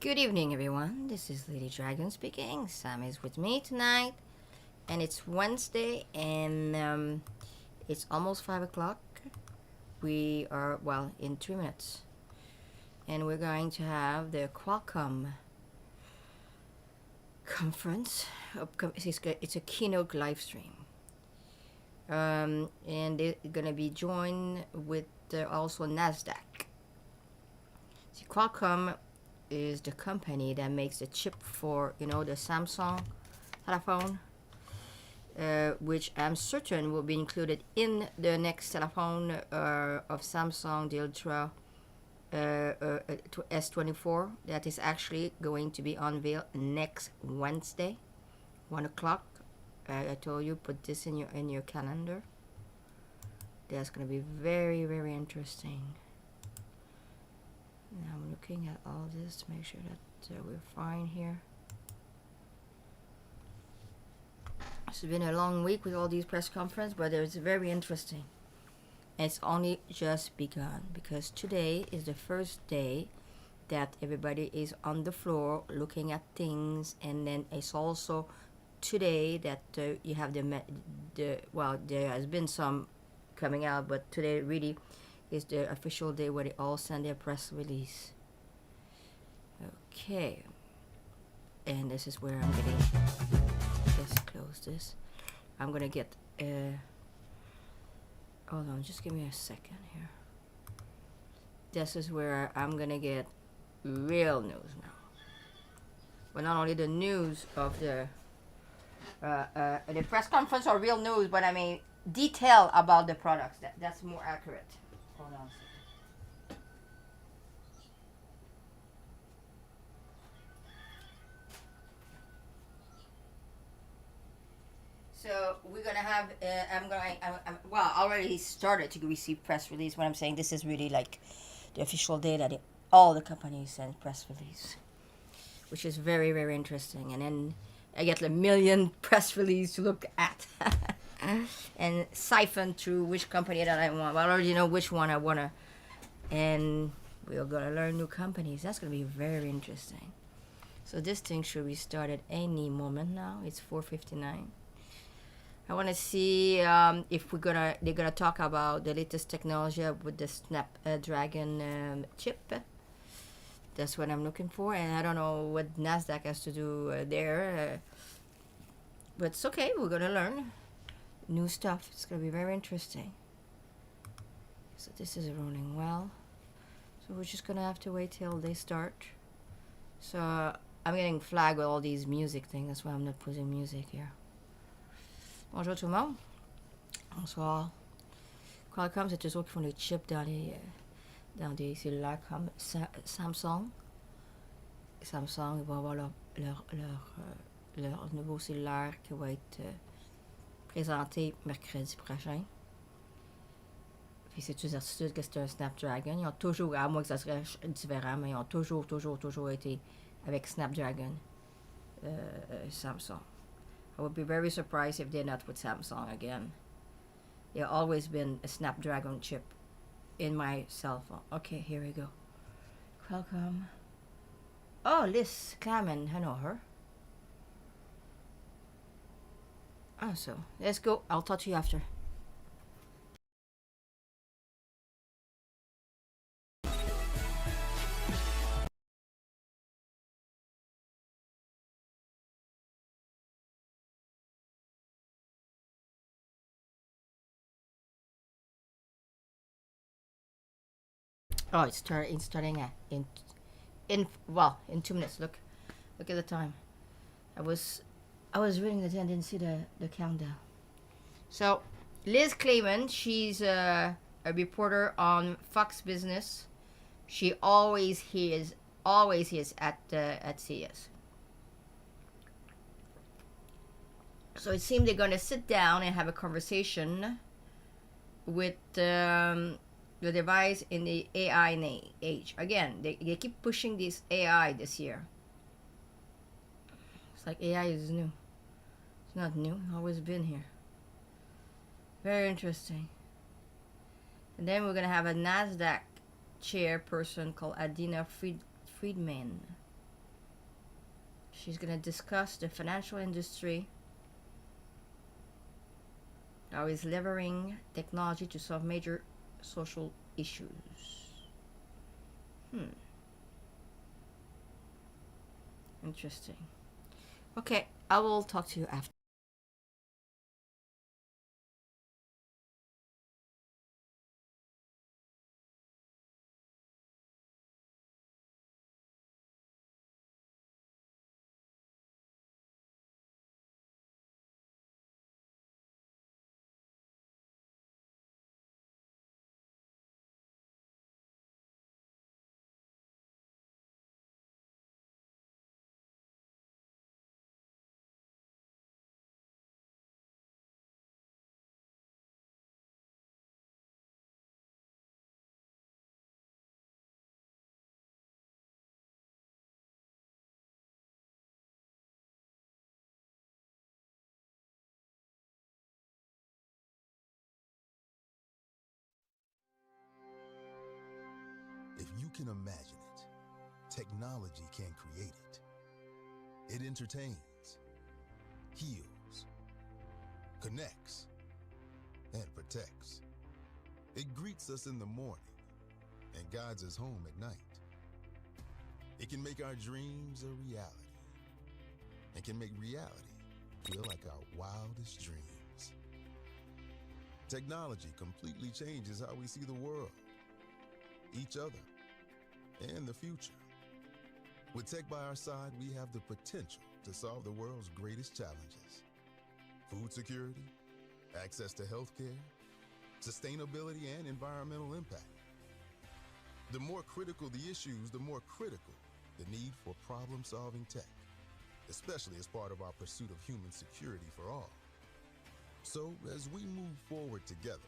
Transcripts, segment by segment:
Good evening, everyone. This is LadyDragon speaking. Sam is with me tonight, and it's Wednesday, and it's almost 5 o'clock. We are, well, in 3 minutes, and we're going to have the Qualcomm conference. It's a keynote live stream, and they're going to be joined with also NASDAQ. See, Qualcomm is the company that makes the chip for, the Samsung telephone, which I'm certain will be included in the next telephone of Samsung, the Ultra S24, that is actually going to be unveiled next Wednesday, 1 o'clock. I told you, put this in your calendar. That's going to be very, very interesting. Now I'm looking at all this to make sure that we're fine here. It's been a long week with all these press conferences, but it's very interesting. And it's only just begun, because today is the first day that everybody is on the floor looking at things, and then it's also today that you have well, there has been some coming out, but today really is the official day where they all send their press release. Okay, and this is where I'm getting, let's close this. I'm gonna get hold on, just give me a second here. This is where I'm gonna get real news now, but not only the news of the press conference or real news, but I mean detail about the products. That's more accurate. Hold on a second. So we're gonna have. Well, I already started to receive press release. When I'm saying this is really like the official day that all the companies send press release, which is very, very interesting. And then I get a million press release to look at and siphon through which company that I want. Well, I already know which one I wanna. And we're gonna learn new companies. That's gonna be very interesting. So this thing should be started any moment now. It's 4:59. I want to see if they're gonna talk about the latest technology with the Snapdragon chip. That's what I'm looking for, and I don't know what NASDAQ has to do there, but it's okay. We're gonna learn new stuff. It's gonna be very interesting. So this is rolling well. So we're just gonna have to wait till they start. So I'm getting flagged with all these music things. That's why I'm not putting music here. Bonjour tout le monde. Bonsoir. Qualcomm, c'est eux autres qui font les chips dans des cellulaires comme Samsung. Samsung, ils vont avoir leur nouveau cellulaire qui va être présenté mercredi prochain. Puis c'est une certitude que c'est un Snapdragon. Ils ont toujours, à moins que ça serait différent, mais ils ont toujours été avec Snapdragon Samsung. I would be very surprised if they're not with Samsung again. They've always been a Snapdragon chip in my cell phone. Okay, here we go. Qualcomm. Oh, Liz Claman, I know her. Oh, so let's go. I'll talk to you after. Oh, it's starting in 2 minutes. Look at the time. I was reading the thing, didn't see the countdown. So Liz Clayman, she's a reporter on Fox Business. She always is at CES. So it seems they're gonna sit down and have a conversation with the device in the AI age. Again, they keep pushing this AI this year. It's like AI is new. It's not new. It's always been here. Very interesting. And then we're gonna have a NASDAQ chairperson called Adina Friedman. She's going to discuss the financial industry, how is leveraging technology to solve major social issues. Interesting. Okay, I will talk to you after. If you can imagine it, technology can create it. It entertains, heals, connects, and protects. It greets us in the morning and guides us home at night. It can make our dreams a reality and can make reality feel like our wildest dreams. Technology completely changes how we see the world, each other, and the future. With tech by our side, we have the potential to solve the world's greatest challenges. Food security, access to healthcare, sustainability, and environmental impact. The more critical the issues, the more critical the need for problem-solving tech, especially as part of our pursuit of human security for all. So, as we move forward together,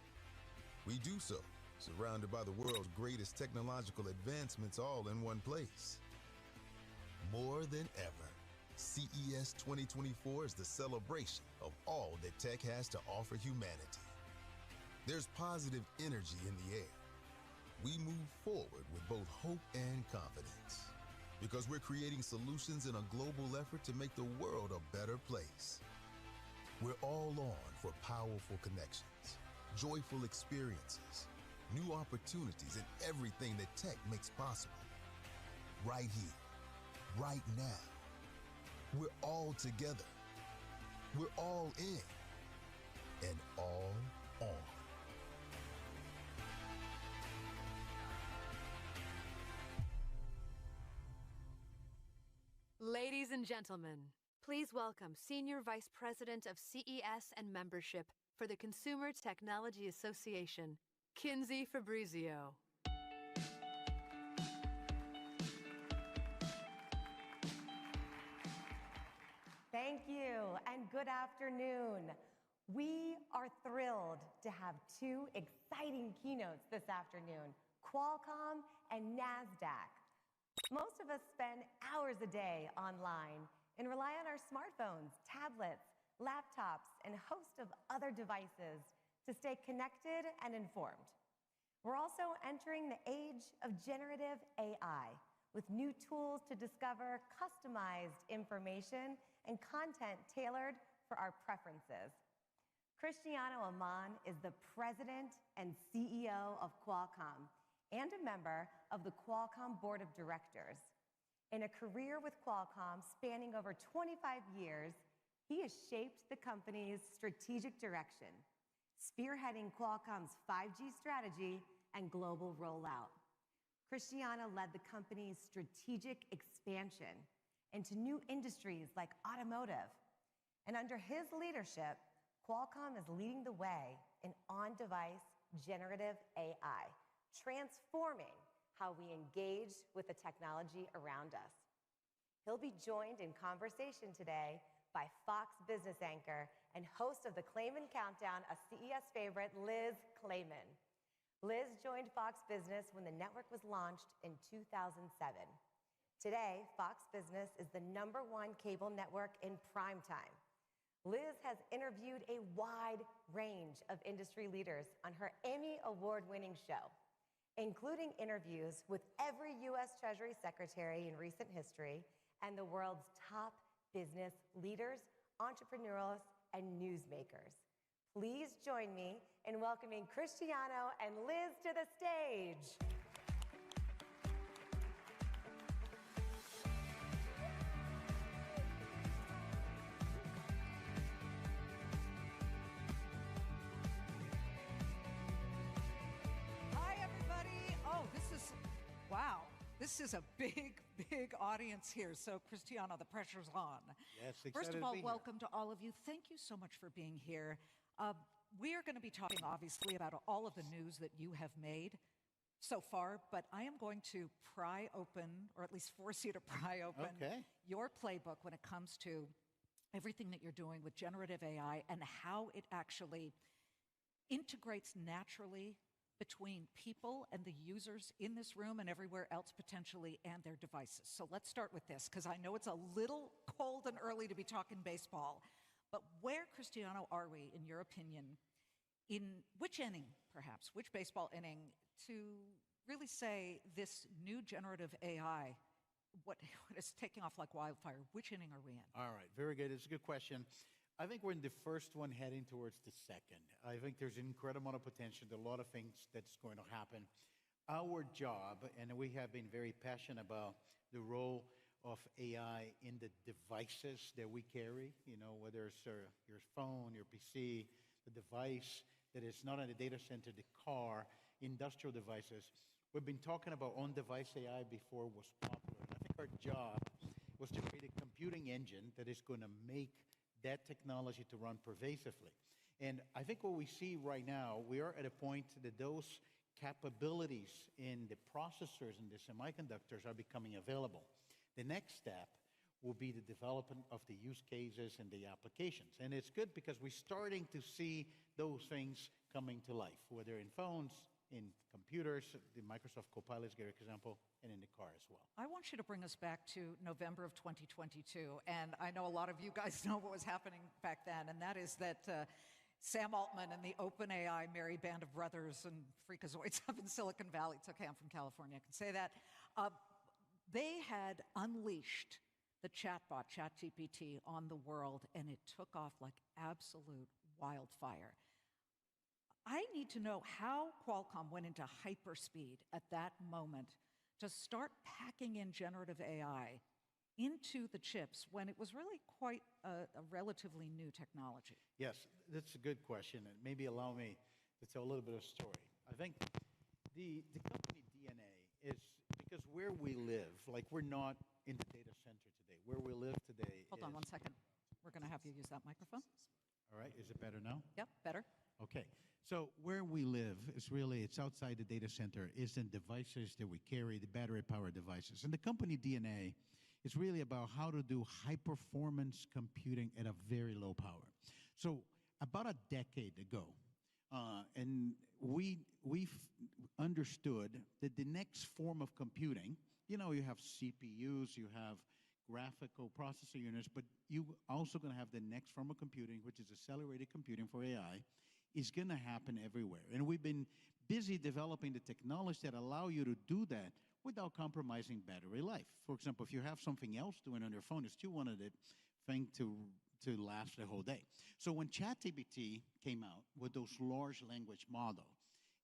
we do so surrounded by the world's greatest technological advancements all in one place. More than ever, CES 2024 is the celebration of all that tech has to offer humanity. There's positive energy in the air. We move forward with both hope and confidence because we're creating solutions in a global effort to make the world a better place. We're all on for powerful connections, joyful experiences, new opportunities, and everything that tech makes possible. Right here, right now. We're all together. We're all in and all on. Ladies and gentlemen, please welcome Senior Vice President of CES and Membership for the Consumer Technology Association, Kinsey Fabrizio. Thank you, and good afternoon. We are thrilled to have two exciting keynotes this afternoon, Qualcomm and NASDAQ. Most of us spend hours a day online and rely on our smartphones, tablets, laptops, and a host of other devices to stay connected and informed. We're also entering the age of generative AI with new tools to discover customized information and content tailored for our preferences. Cristiano Amon is the president and CEO of Qualcomm and a member of the Qualcomm Board of Directors. In a career with Qualcomm spanning over 25 years, he has shaped the company's strategic direction, spearheading Qualcomm's 5G strategy and global rollout. Cristiano led the company's strategic expansion into new industries like automotive. And under his leadership, Qualcomm is leading the way in on-device generative AI, transforming how we engage with the technology around us. He'll be joined in conversation today by Fox Business anchor and host of the Clayman Countdown, a CES favorite, Liz Clayman. Liz joined Fox Business when the network was launched in 2007. Today, Fox Business is the #1 cable network in prime time. Liz has interviewed a wide range of industry leaders on her Emmy Award-winning show, including interviews with every U.S. Treasury Secretary in recent history and the world's top business leaders, entrepreneurs, and newsmakers. Please join me in welcoming Cristiano and Liz to the stage. Hi, everybody. Oh, wow. This is a big, big audience here. So, Cristiano, the pressure's on. Yes, excited First of to all, be here. welcome to all of you. Thank you so much for being here. We are going to be talking, obviously, about all of the news that you have made so far, but I am going to pry open, or at least force you to pry open, your playbook when it comes to everything that you're doing with generative AI and how it actually integrates naturally between people and the users in this room and everywhere else potentially and their devices. So let's start with this, because I know it's a little cold and early to be talking baseball, but where, Cristiano, are we, in your opinion, in which inning, perhaps, which baseball inning, to really say this new generative AI, what is taking off like wildfire, which inning are we in? All right, very good. It's a good question. I think we're in the first one heading towards the second. I think there's an incredible amount of potential, a lot of things that's going to happen. Our job, and we have been very passionate about the role of AI in the devices that we carry, you know, whether it's your phone, your PC, the device that is not in the data center, the car, industrial devices. We've been talking about on-device AI before it was popular. And I think our job was to create a computing engine that is going to make that technology to run pervasively. And I think what we see right now, we are at a point that those capabilities in the processors and the semiconductors are becoming available. The next step will be the development of the use cases and the applications. And it's good because we're starting to see those things coming to life, whether in phones, in computers, the Microsoft Copilot is a good example, and in the car as well. I want you to bring us back to November of 2022, and I know a lot of you guys know what was happening back then, and that is that Sam Altman and the OpenAI merry band of brothers and freakazoids up in Silicon Valley, it's okay, I'm from California, I can say that, they had unleashed the chatbot, ChatGPT, on the world, and it took off like absolute wildfire. I need to know how Qualcomm went into hyperspeed at that moment to start packing in generative AI into the chips when it was really quite a relatively new technology. Yes, that's a good question, and maybe allow me to tell a little bit of story. I think the company DNA is, because where we live, like we're not in the data center today. Where we live today Hold on one second. We're going to have you use that microphone. All right, is it better now? Yep, better. Okay, so where we live is really, it's outside the data center, is in devices that we carry, the battery-powered devices. And the company DNA is really about how to do high-performance computing at a very low power. So about a decade ago, and we've understood that the next form of computing, you know, you have CPUs, you have graphical processor units, but you also going to have the next form of computing, which is accelerated computing for AI, is going to happen everywhere. And we've been busy developing the technology that allow you to do that without compromising battery life. For example, if you have something else doing on your phone, you still wanted the thing to last the whole day. So when ChatGPT came out with those large language models,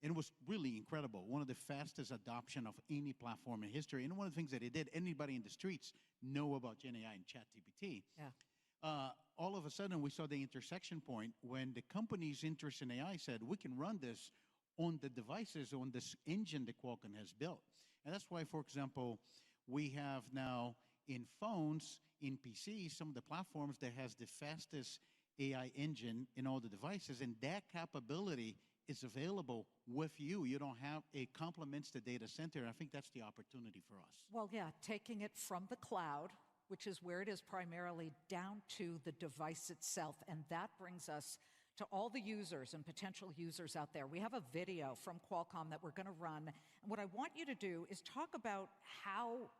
and it was really incredible, one of the fastest adoption of any platform in history. And one of the things that it did, anybody in the streets know about Gen AI and ChatGPT. Yeah. All of a sudden, we saw the intersection point when the company's interest in AI said, we can run this on the devices, on this engine that Qualcomm has built. And that's why, for example, we have now in phones, in PCs, some of the platforms that has the fastest AI engine in all the devices, and that capability is available with you. You don't have, it complements the data center. I think that's the opportunity for us. Well, yeah, taking it from the cloud, which is where it is primarily, down to the device itself. And that brings us to all the users and potential users out there. We have a video from Qualcomm that we're going to run. And what I want you to do is talk about how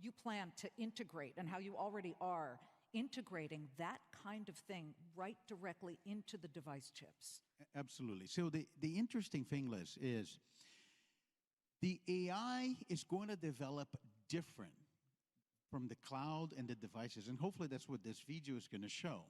you plan to integrate and how you already are integrating that kind of thing right directly into the device chips. Absolutely. So the interesting thing, Liz, is the AI is going to develop different from the cloud and the devices, and hopefully that's what this video is going to show.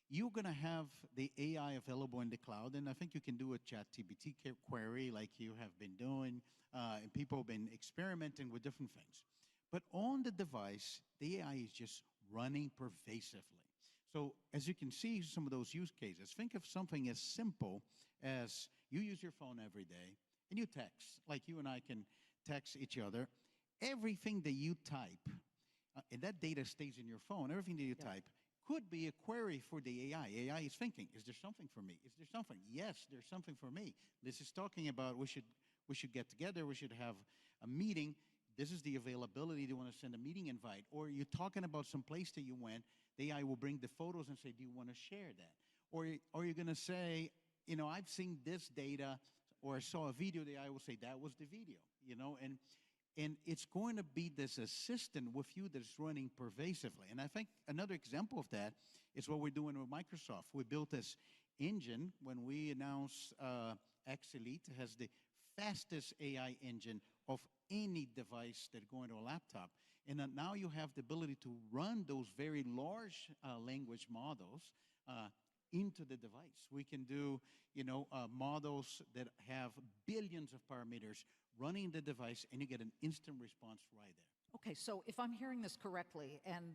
You're going to have the AI available in the cloud, and I think you can do a ChatGPT query like you have been doing, and people have been experimenting with different things. But on the device, the AI is just running pervasively. So as you can see, some of those use cases, think of something as simple as you use your phone every day, and you text, like you and I can text each other. Everything that you type, and that data stays in your phone, everything that you type, could be a query for the AI. AI is thinking, is there something for me? Is there something? Yes, there's something for me. This is talking about we should get together, we should have a meeting. This is the availability. Do you want to send a meeting invite? Or you're talking about some place that you went, the AI will bring the photos and say, do you want to share that? Or you're going to say, you know, I've seen this data, or I saw a video, the AI will say, that was the video, you know, and it's going to be this assistant with you that's running pervasively. And I think another example of that is what we're doing with Microsoft. We built this engine when we announced X Elite has the fastest AI engine of any device that go into a laptop. And now you have the ability to run those very large language models into the device. We can do, you know, models that have billions of parameters running the device, and you get an instant response right there. Okay, so if I'm hearing this correctly, and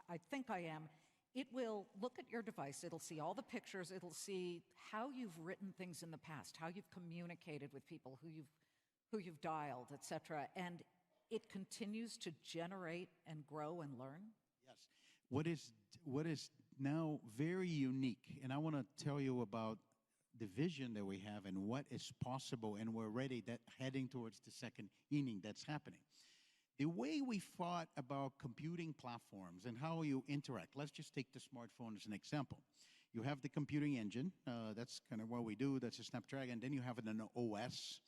I think I am, it will look at your device, it'll see all the pictures, it'll see how you've written things in the past, how you've communicated with people, who you've dialed, et cetera, and it continues to generate and grow and learn? Yes. What is now very unique, and I want to tell you about the vision that we have and what is possible, and we're already heading towards the second inning that's happening. The way we thought about computing platforms and how you interact, let's just take the smartphone as an example. You have the computing engine, that's kind of what we do, that's a Snapdragon, then you have an OS,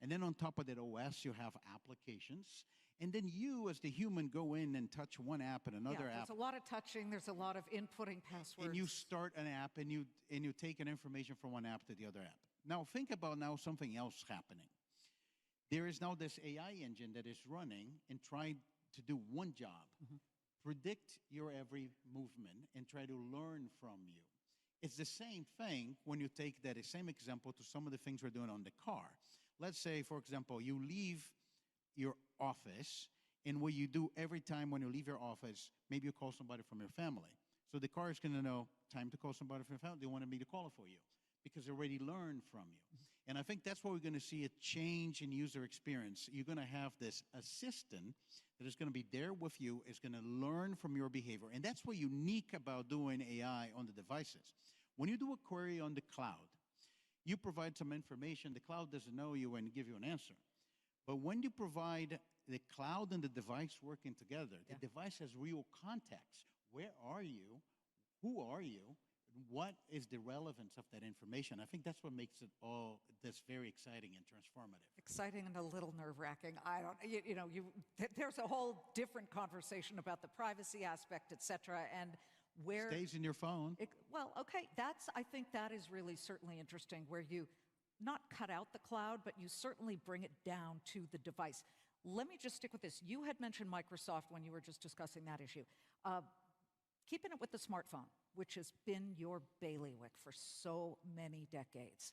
and then on top of that OS, you have applications. And then you, as the human, go in and touch one app and another app. There's a lot of touching, there's a lot of inputting passwords. And you start an app, and you take an information from one app to the other app. Now, think about now something else happening. There is now this AI engine that is running and trying to do one job, predict your every movement and try to learn from you. It's the same thing when you take that same example to some of the things we're doing on the car. Let's say, for example, you leave your office, and what you do every time when you leave your office, maybe you call somebody from your family. So the car is going to know, time to call somebody from your family. They wanted me to call it for you because they already learned from you. And I think that's where we're going to see a change in user experience. You're going to have this assistant that is going to be there with you, is going to learn from your behavior. And that's what's unique about doing AI on the devices. When you do a query on the cloud, you provide some information, the cloud doesn't know you and give you an answer. But when you provide the cloud and the device working together, the device has real context. Where are you? Who are you? What is the relevance of that information? I think that's what makes it all this very exciting and transformative. Exciting and a little nerve-wracking. There's a whole different conversation about the privacy aspect, et cetera, and where... Stays in your phone. Well, okay, I think that is really certainly interesting, where you not cut out the cloud, but you certainly bring it down to the device. Let me just stick with this. You had mentioned Microsoft when you were just discussing that issue. Keeping it with the smartphone, which has been your bailiwick for so many decades.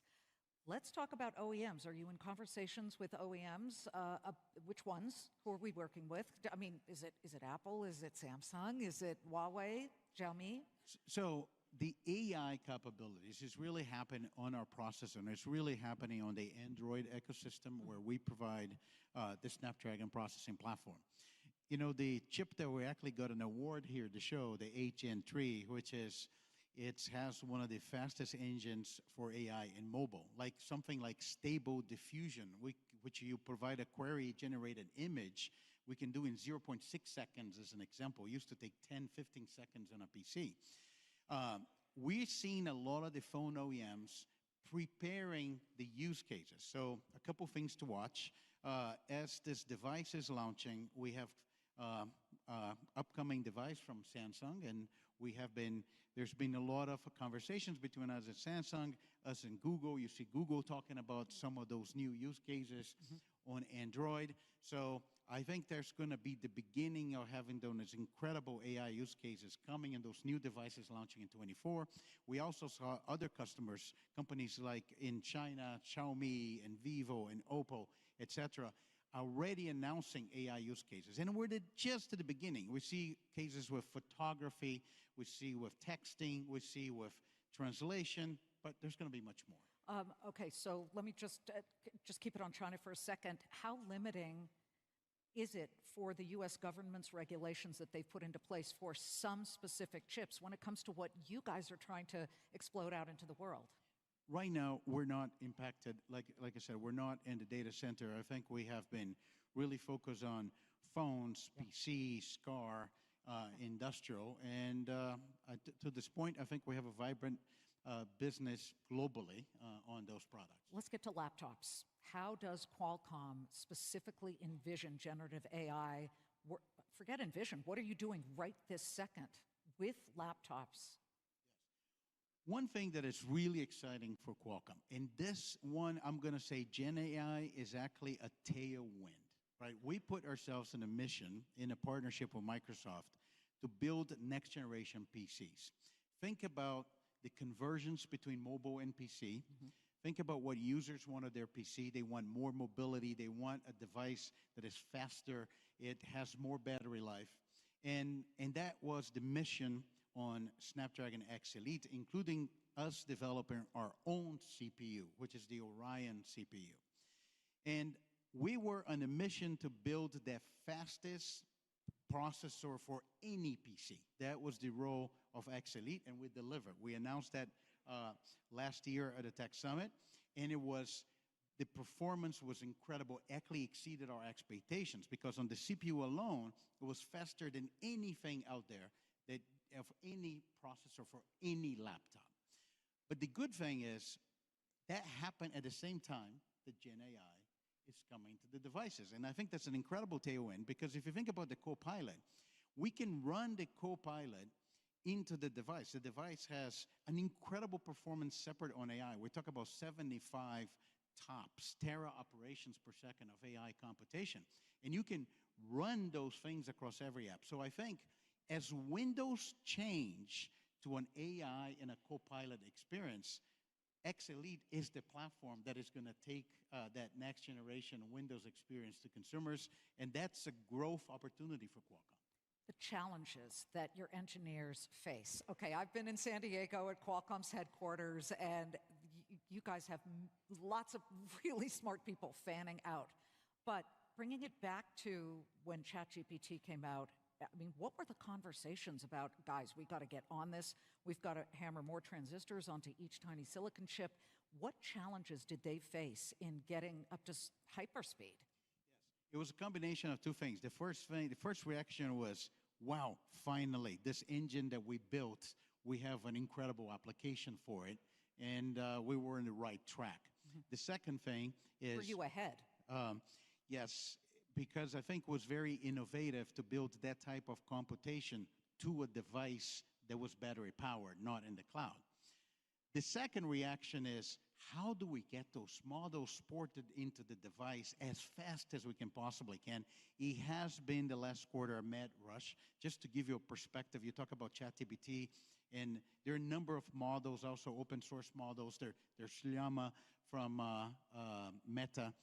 Let's talk about OEMs. Are you in conversations with OEMs? Which ones? Who are we working with? I mean, is it Apple? Is it Samsung? Is it Huawei? Xiaomi? So the AI capabilities is really happening on our processor, and it's really happening on the Android ecosystem where we provide the Snapdragon processing platform. You know, the chip that we actually got an award here to show, the HN3, which is, it has one of the fastest engines for AI in mobile, like something like Stable Diffusion, which you provide a query-generated image, we can do in 0.6 seconds as an example. It used to take 10, 15 seconds on a PC. We've seen a lot of the phone OEMs preparing the use cases. So a couple things to watch. As this device is launching, we have upcoming device from Samsung, and we have been There's been a lot of conversations between us and Samsung, us and Google. You see Google talking about some of those new use cases on Android. So I think there's going to be the beginning of having those incredible AI use cases coming in those new devices launching in 24. We also saw other customers, companies like in China, Xiaomi and Vivo and Oppo, etc., already announcing AI use cases. And we're just at the beginning. We see cases with photography, we see with texting, we see with translation, but there's going to be much more. Okay, so let me just keep it on China for a second. How limiting is it for the U.S. government's regulations that they've put into place for some specific chips when it comes to what you guys are trying to explode out into the world? Right now, we're not impacted. Like I said, we're not in the data center. I think we have been really focused on phones, PCs, car, industrial. And to this point, I think we have a vibrant business globally on those products. Let's get to laptops. How does Qualcomm specifically envision generative AI? Forget envision. What are you doing right this second with laptops? One thing that is really exciting for Qualcomm, and this one, I'm going to say Gen AI is actually a tailwind, right? We put ourselves in a mission, in a partnership with Microsoft, to build next generation PCs. Think about the conversions between mobile and PC. Think about what users want of their PC. They want more mobility. They want a device that is faster. It has more battery life. And that was the mission on Snapdragon X Elite, including us developing our own CPU, which is the Orion CPU. And we were on a mission to build the fastest processor for any PC. That was the role of X Elite, and we delivered. We announced that last year at the Tech Summit, and the performance was incredible, actually exceeded our expectations, because on the CPU alone, it was faster than anything out there of any processor for any laptop. But the good thing is that happened at the same time that Gen AI is coming to the devices. And I think that's an incredible tailwind, because if you think about the Copilot, we can run the Copilot into the device. The device has an incredible performance separate on AI. We talk about 75 TOPS, tera operations per second of AI computation. And you can run those things across every app. So I think as Windows change to an AI and a Copilot experience, X Elite is the platform that is going to take that next generation Windows experience to consumers, and that's a growth opportunity for Qualcomm. The challenges that your engineers face. Okay, I've been in San Diego at Qualcomm's headquarters, and you guys have lots of really smart people fanning out. But bringing it back to when ChatGPT came out, I mean, what were the conversations about, guys, we got to get on this, we've got to hammer more transistors onto each tiny silicon chip. What challenges did they face in getting up to hyperspeed? It was a combination of two things. The first reaction was, wow, finally, this engine that we built, we have an incredible application for it, and we were on the right track. The second thing is... Were you ahead? Yes, because I think it was very innovative to build that type of computation to a device that was battery powered, not in the cloud. The second reaction is, how do we get those models ported into the device as fast as we can possibly can? It has been the last quarter a mad rush. Just to give you a perspective, you talk about ChatGPT, and there are a number of models, also open source models. There's Llama from Meta.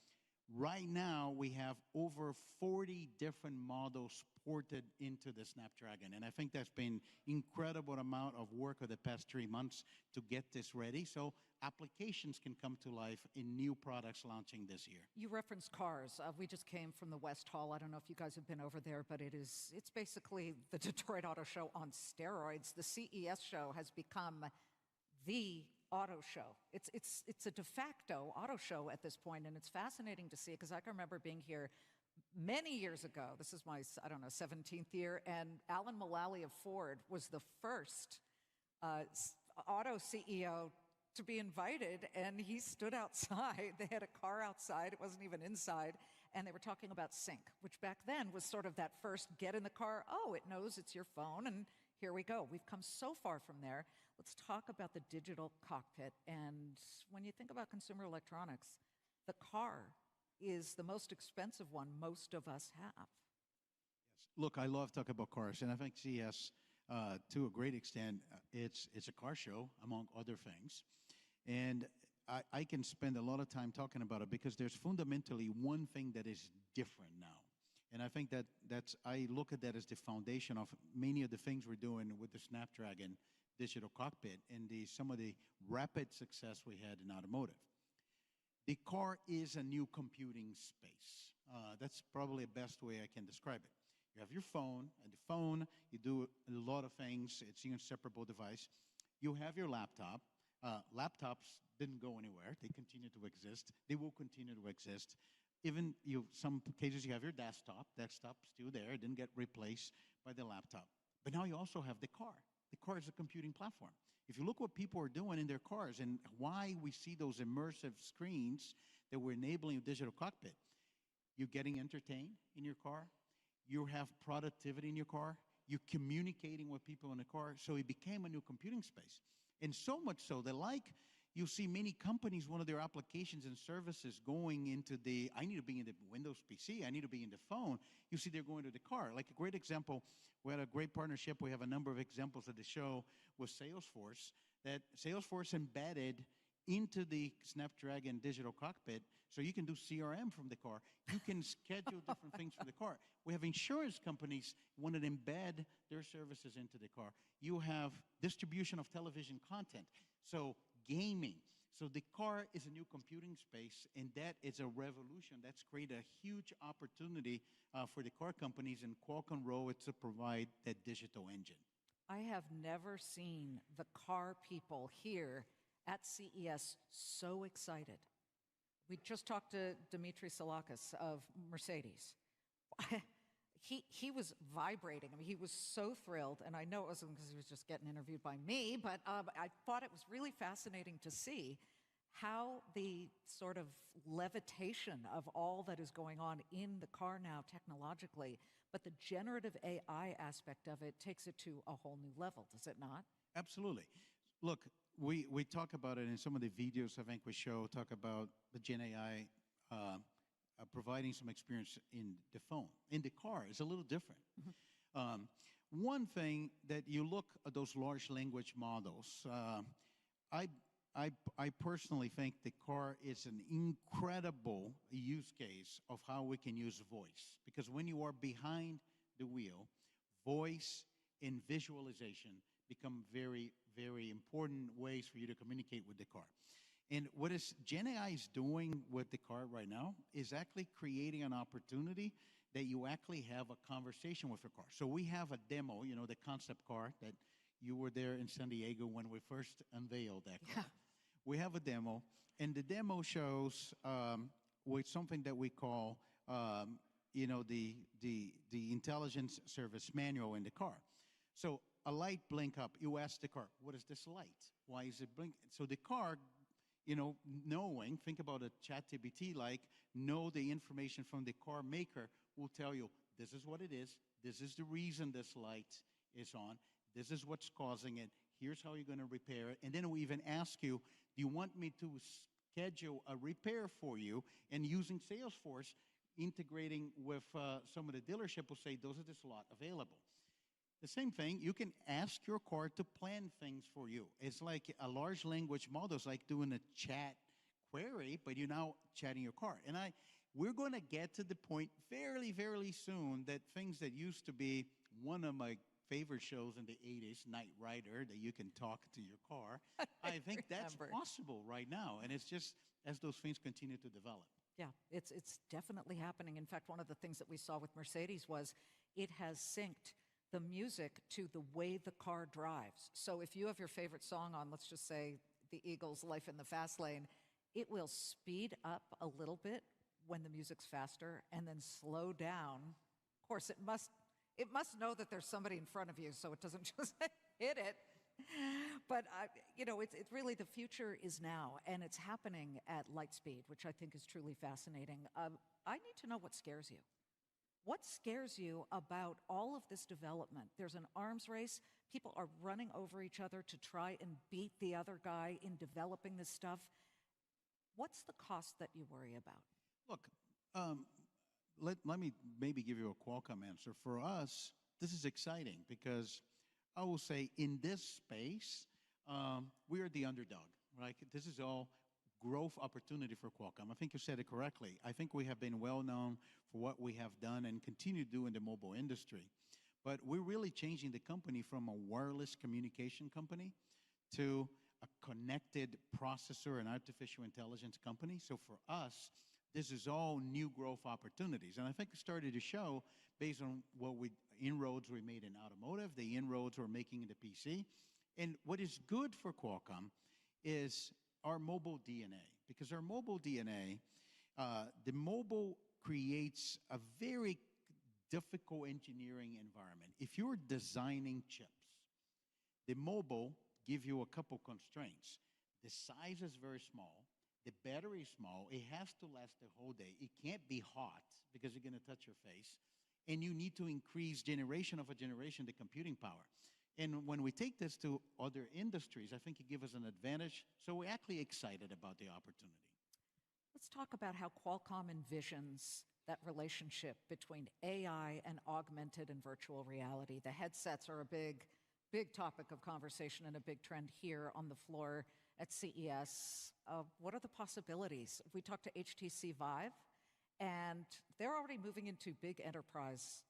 Right now, we have over 40 different models ported into the Snapdragon. And I think that's been incredible amount of work over the past 3 months to get this ready. So applications can come to life in new products launching this year. You referenced cars. We just came from the West Hall. I don't know if you guys have been over there, but it's basically the Detroit Auto Show on steroids. The CES show has become the auto show. It's a de facto auto show at this point, and it's fascinating to see, because I can remember being here many years ago. This is my, 17th year, and Alan Mulally of Ford was the first auto CEO to be invited, and he stood outside. They had a car outside, it wasn't even inside, and they were talking about sync, which back then was sort of that first get in the car, oh, it knows it's your phone, and here we go. We've come so far from there. Let's talk about the digital cockpit. And when you think about consumer electronics, the car is the most expensive one most of us have. Look, I love talking about cars, and I think CES, to a great extent, it's a car show, among other things. And I can spend a lot of time talking about it because there's fundamentally one thing that is different now. And I think I look at that as the foundation of many of the things we're doing with the Snapdragon digital cockpit and some of the rapid success we had in automotive. The car is a new computing space. That's probably the best way I can describe it. You have your phone, and the phone, you do a lot of things. It's an inseparable device. You have your laptop. Laptops didn't go anywhere. They continue to exist. They will continue to exist. Even some cases you have your desktop. Desktop still there. It didn't get replaced by the laptop. But now you also have the car. The car is a computing platform. If you look what people are doing in their cars and why we see those immersive screens that we're enabling a digital cockpit, you're getting entertained in your car. You have productivity in your car. You're communicating with people in the car. So it became a new computing space. And so much so that you see many companies, one of their applications and services going into I need to be in the Windows PC, I need to be in the phone. You see they're going to the car. Like a great example, we had a great partnership. We have a number of examples at the show with Salesforce, that Salesforce embedded into the Snapdragon digital cockpit so you can do CRM from the car. You can schedule different things for the car. We have insurance companies want to embed their services into the car. You have distribution of television content. So gaming. So the car is a new computing space, and that is a revolution. That's created a huge opportunity for the car companies, and Qualcomm role is to provide that digital engine. I have never seen the car people here at CES so excited. We just talked to Dimitri Salakis of Mercedes. He was vibrating. I mean, he was so thrilled, and I know it wasn't because he was just getting interviewed by me, but I thought it was really fascinating to see how the sort of levitation of all that is going on in the car now technologically, but the generative AI aspect of it takes it to a whole new level, does it not? Absolutely. Look, we talk about it in some of the videos I think we show, talk about the Gen AI providing some experience in the phone. In the car, it's a little different. Mm-hmm. One thing that you look at those large language models, I personally think the car is an incredible use case of how we can use voice. Because when you are behind the wheel, voice and visualization become very, very important ways for you to communicate with the car. And what Gen AI is doing with the car right now is actually creating an opportunity that you actually have a conversation with your car. So we have a demo, the concept car that you were there in San Diego when we first unveiled that car. Yeah. We have a demo, and the demo shows with something that we call, the intelligence service manual in the car. So a light blink up. You ask the car, what is this light? Why is it blinking? So the car, knowing, think about a ChatGPT know the information from the car maker will tell you, this is what it is. This is the reason this light is on. This is what's causing it. Here's how you're going to repair it. And then we even ask you, do you want me to schedule a repair for you? And using Salesforce, integrating with some of the dealership will say, those are the slot available. The same thing, you can ask your car to plan things for you. It's like a large language model. It's like doing a chat query, but you're now chatting your car. And we're going to get to the point fairly, fairly soon that things that used to be one of my favorite shows in the 80s, Knight Rider, that you can talk to your car. I think that's possible right now. And it's just as those things continue to develop. Yeah, it's definitely happening. In fact, one of the things that we saw with Mercedes was it has synced the music to the way the car drives. So if you have your favorite song on, let's just say the Eagles' Life in the Fast Lane, it will speed up a little bit when the music's faster and then slow down. Of course, it must know that there's somebody in front of you so it doesn't just hit it. But, it's really the future is now, and it's happening at light speed, which I think is truly fascinating. I need to know what scares you. What scares you about all of this development? There's an arms race. People are running over each other to try and beat the other guy in developing this stuff. What's the cost that you worry about? Look, let me maybe give you a Qualcomm answer. For us, this is exciting because I will say in this space, we are the underdog, right? This is all growth opportunity for Qualcomm. I think you said it correctly. I think we have been well known for what we have done and continue to do in the mobile industry. But we're really changing the company from a wireless communication company to a connected processor and artificial intelligence company. So for us, this is all new growth opportunities. And I think it started to show based on inroads we made in automotive, the inroads we're making in the PC. And what is good for Qualcomm is our mobile DNA, because our mobile DNA, the mobile creates a very difficult engineering environment. If you're designing chips, the mobile give you a couple constraints. The size is very small. The battery is small. It has to last the whole day. It can't be hot because you're going to touch your face. And you need to increase generation of a generation the computing power. And when we take this to other industries, I think it gives us an advantage. So we're actually excited about the opportunity. Let's talk about how Qualcomm envisions that relationship between AI and augmented and virtual reality. The headsets are a big topic of conversation and a big trend here on the floor at CES. What are the possibilities? We talked to HTC Vive, and they're already moving into big enterprise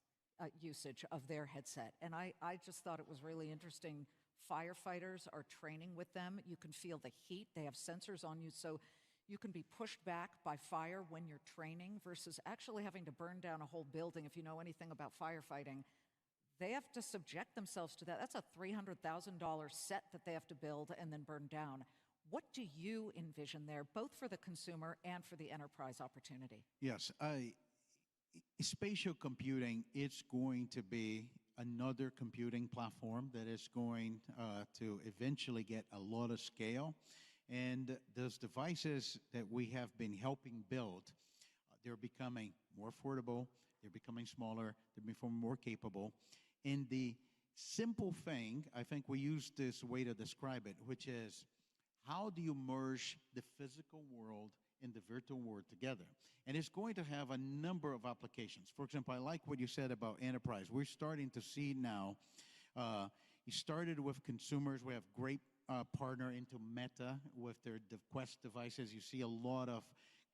usage of their headset. And I just thought it was really interesting. Firefighters are training with them. You can feel the heat. They have sensors on you, so you can be pushed back by fire when you're training versus actually having to burn down a whole building. If you know anything about firefighting, they have to subject themselves to that. That's a $300,000 set that they have to build and then burn down. What do you envision there, both for the consumer and for the enterprise opportunity? Yes, spatial computing, it's going to be another computing platform that is going to eventually get a lot of scale. And those devices that we have been helping build, they're becoming more affordable, they're becoming smaller, they're becoming more capable. And the simple thing, I think we use this way to describe it, which is how do you merge the physical world and the virtual world together? And it's going to have a number of applications. For example, I like what you said about enterprise. We're starting to see now, you started with consumers. We have great partner into Meta with their Quest devices. You see a lot of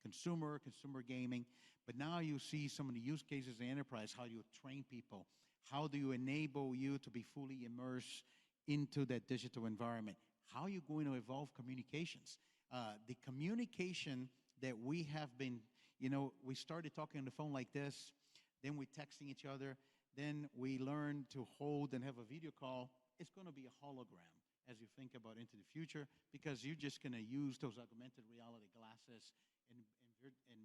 consumer gaming. But now you see some of the use cases in enterprise, how you train people. How do you enable you to be fully immersed into that digital environment? How are you going to evolve communications? The communication that we have been, we started talking on the phone like this, then we're texting each other, then we learn to hold and have a video call. It's going to be a hologram as you think about into the future, because you're just going to use those augmented reality glasses and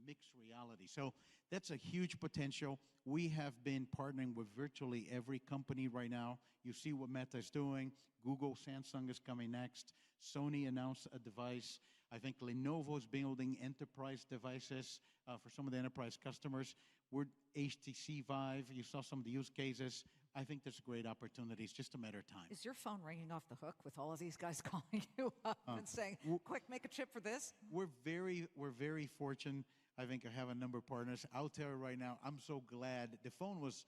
mixed reality. So that's a huge potential. We have been partnering with virtually every company right now. You see what Meta is doing. Google, Samsung is coming next. Sony announced a device. I think Lenovo is building enterprise devices for some of the enterprise customers. We're HTC Vive. You saw some of the use cases. I think there's great opportunities, just a matter of time. Is your phone ringing off the hook with all of these guys calling you up and saying, quick, make a chip for this? We're very fortunate. I think I have a number of partners. I'll tell you right now, I'm so glad. The phone was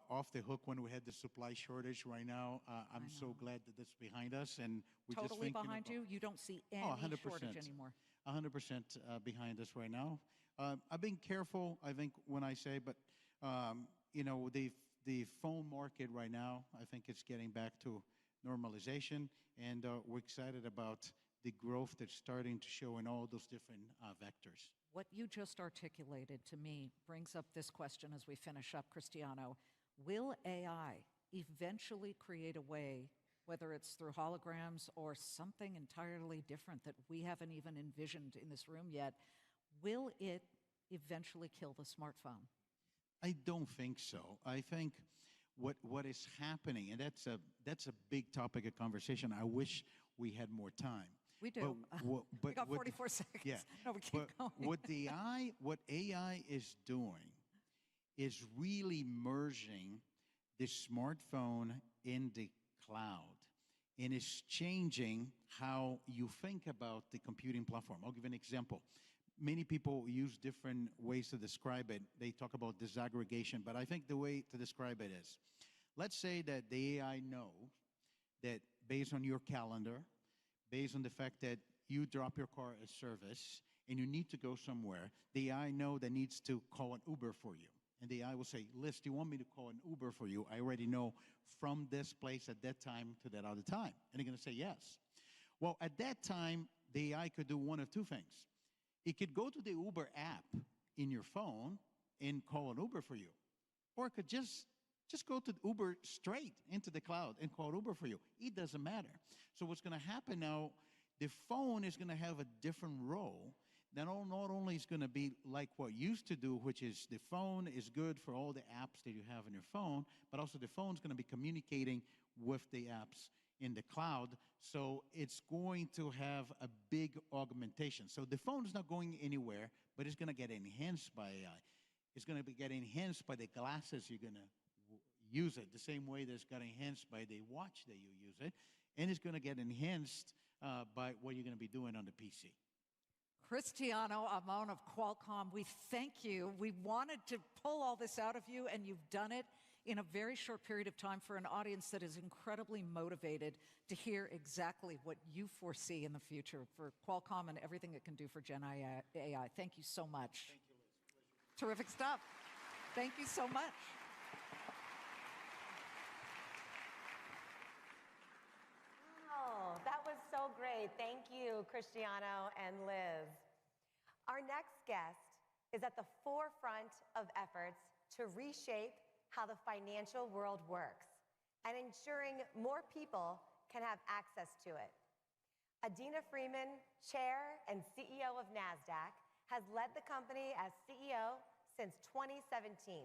off the hook when we had the supply shortage. Right now, I'm so glad that it's behind us. And we're totally just thinking behind you? You don't see any shortage anymore? 100% behind us right now. I've been careful, I think, when I say, but, the phone market right now, I think it's getting back to normalization, and we're excited about the growth that's starting to show in all those different vectors. What you just articulated to me brings up this question as we finish up, Cristiano. Will AI eventually create a way, whether it's through holograms or something entirely different that we haven't even envisioned in this room yet, will it eventually kill the smartphone? I don't think so. I think what is happening, and that's a big topic of conversation. I wish we had more time. We do. But we got 44 seconds. Yeah. No, we keep going. What AI is doing is really merging the smartphone in the cloud. And it's changing how you think about the computing platform. I'll give you an example. Many people use different ways to describe it. They talk about disaggregation, but I think the way to describe it is, let's say that the AI knows that based on your calendar, based on the fact that you drop your car at service and you need to go somewhere, the AI know that needs to call an Uber for you. And the AI will say, Liz, do you want me to call an Uber for you? I already know from this place at that time to that other time. And they're going to say yes. Well, at that time, the AI could do one of two things. It could go to the Uber app in your phone and call an Uber for you. Or it could just go to Uber straight into the cloud and call Uber for you. It doesn't matter. So what's going to happen now, the phone is going to have a different role. Not only is going to be like what used to do, which is the phone is good for all the apps that you have on your phone, but also the phone is going to be communicating with the apps in the cloud. So it's going to have a big augmentation. So the phone is not going anywhere, but it's going to get enhanced by AI. It's going to get enhanced by the glasses you're going to use it, the same way that it's got enhanced by the watch that you use it, and it's going to get enhanced by what you're going to be doing on the PC. Cristiano Amon of Qualcomm, we thank you. We wanted to pull all this out of you, and you've done it in a very short period of time for an audience that is incredibly motivated to hear exactly what you foresee in the future for Qualcomm and everything it can do for Gen AI. Thank you so much. Thank you, Liz. Terrific stuff. Thank you so much. Oh, that was so great. Thank you, Cristiano and Liz. Our next guest is at the forefront of efforts to reshape how the financial world works and ensuring more people can have access to it. Adena Freeman, Chair and CEO of NASDAQ, has led the company as CEO since 2017.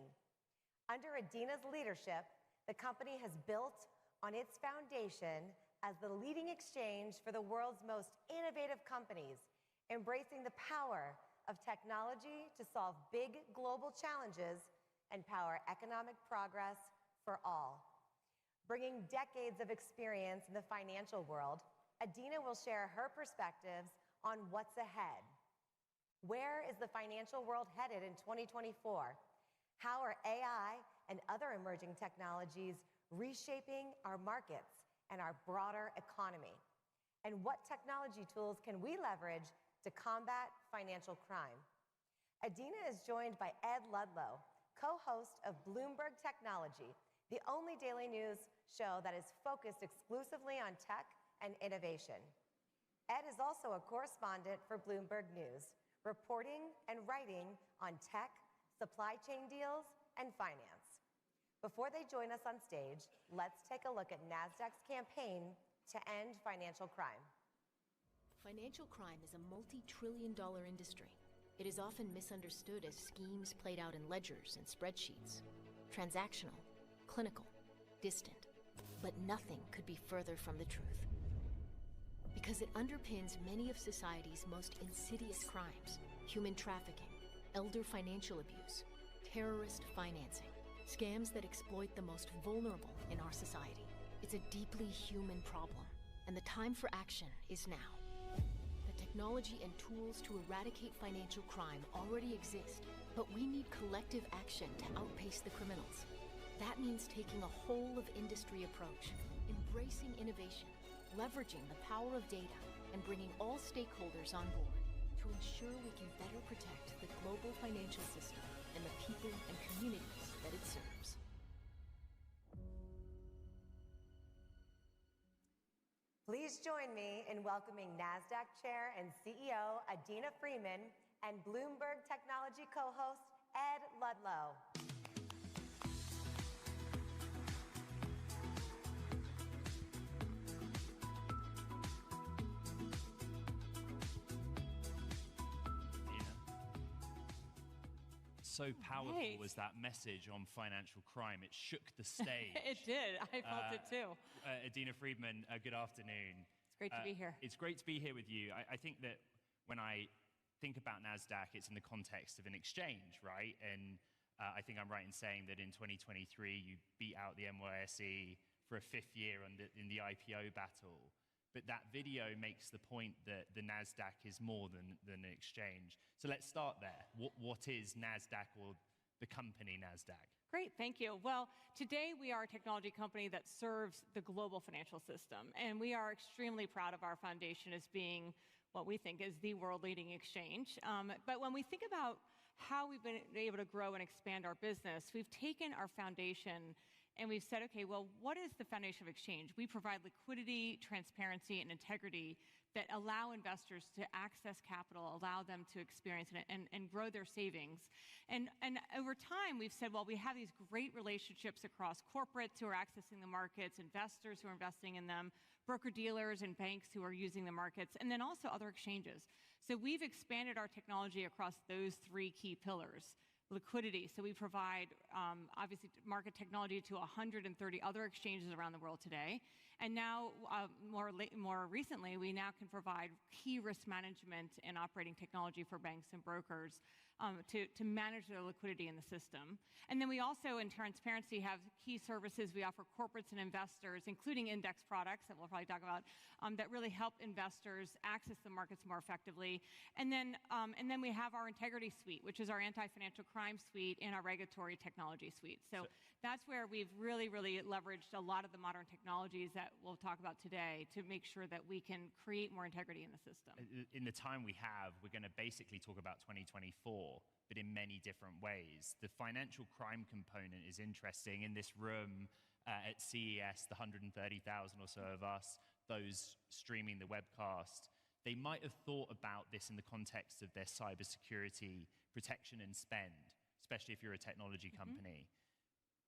Under Adena's leadership, the company has built on its foundation as the leading exchange for the world's most innovative companies, embracing the power of technology to solve big global challenges and power economic progress for all. Bringing decades of experience in the financial world, Adena will share her perspectives on what's ahead. Where is the financial world headed in 2024? How are AI and other emerging technologies reshaping our markets and our broader economy? And what technology tools can we leverage to combat financial crime? Adena is joined by Ed Ludlow, co-host of Bloomberg Technology, the only daily news show that is focused exclusively on tech and innovation. Ed is also a correspondent for Bloomberg News, reporting and writing on tech, supply chain deals, and finance. Before they join us on stage, let's take a look at NASDAQ's campaign to end financial crime. Financial crime is a multi-trillion-dollar industry. It is often misunderstood as schemes played out in ledgers and spreadsheets. Transactional, clinical, distant. But nothing could be further from the truth. Because it underpins many of society's most insidious crimes: human trafficking, elder financial abuse, terrorist financing, scams that exploit the most vulnerable in our society. It's a deeply human problem, and the time for action is now. Technology and tools to eradicate financial crime already exist, but we need collective action to outpace the criminals. That means taking a whole-of-industry approach, embracing innovation, leveraging the power of data, and bringing all stakeholders on board to ensure we can better protect the global financial system and the people and communities that it serves. Please join me in welcoming NASDAQ Chair and CEO Adena Freeman and Bloomberg Technology co-host Ed Ludlow. So powerful was that message on financial crime. It shook the stage. It did. I felt it too. Adena Freeman, good afternoon. It's great to be here. It's great to be here with you. I think that when I think about NASDAQ, it's in the context of an exchange, right? And I think I'm right in saying that in 2023 you beat out the NYSE for a 5th year in the IPO battle. But that video makes the point that the NASDAQ is more than an exchange. So let's start there. What is NASDAQ, or the company NASDAQ? Great, thank you. Well, today we are a technology company that serves the global financial system, and we are extremely proud of our foundation as being what we think is the world-leading exchange. But when we think about how we've been able to grow and expand our business, we've taken our foundation and we've said, okay, well, what is the foundation of exchange? We provide liquidity, transparency, and integrity that allow investors to access capital, allow them to experience and grow their savings. And over time, we've said, well, we have these great relationships across corporates who are accessing the markets, investors who are investing in them, broker-dealers and banks who are using the markets, and then also other exchanges. So we've expanded our technology across those 3 key pillars. Liquidity, so we provide, obviously, market technology to 130 other exchanges around the world today. And now, more recently, we now can provide key risk management and operating technology for banks and brokers to manage their liquidity in the system. And then we also, in transparency, have key services we offer corporates and investors, including index products that we'll probably talk about, that really help investors access the markets more effectively. And then we have our integrity suite, which is our anti-financial crime suite and our regulatory technology suite. So that's where we've really leveraged a lot of the modern technologies that we'll talk about today to make sure that we can create more integrity in the system. In the time we have, we're going to basically talk about 2024, but in many different ways. The financial crime component is interesting. In this room at CES, the 130,000 or so of us, those streaming the webcast, they might have thought about this in the context of their cybersecurity protection and spend, especially if you're a technology company.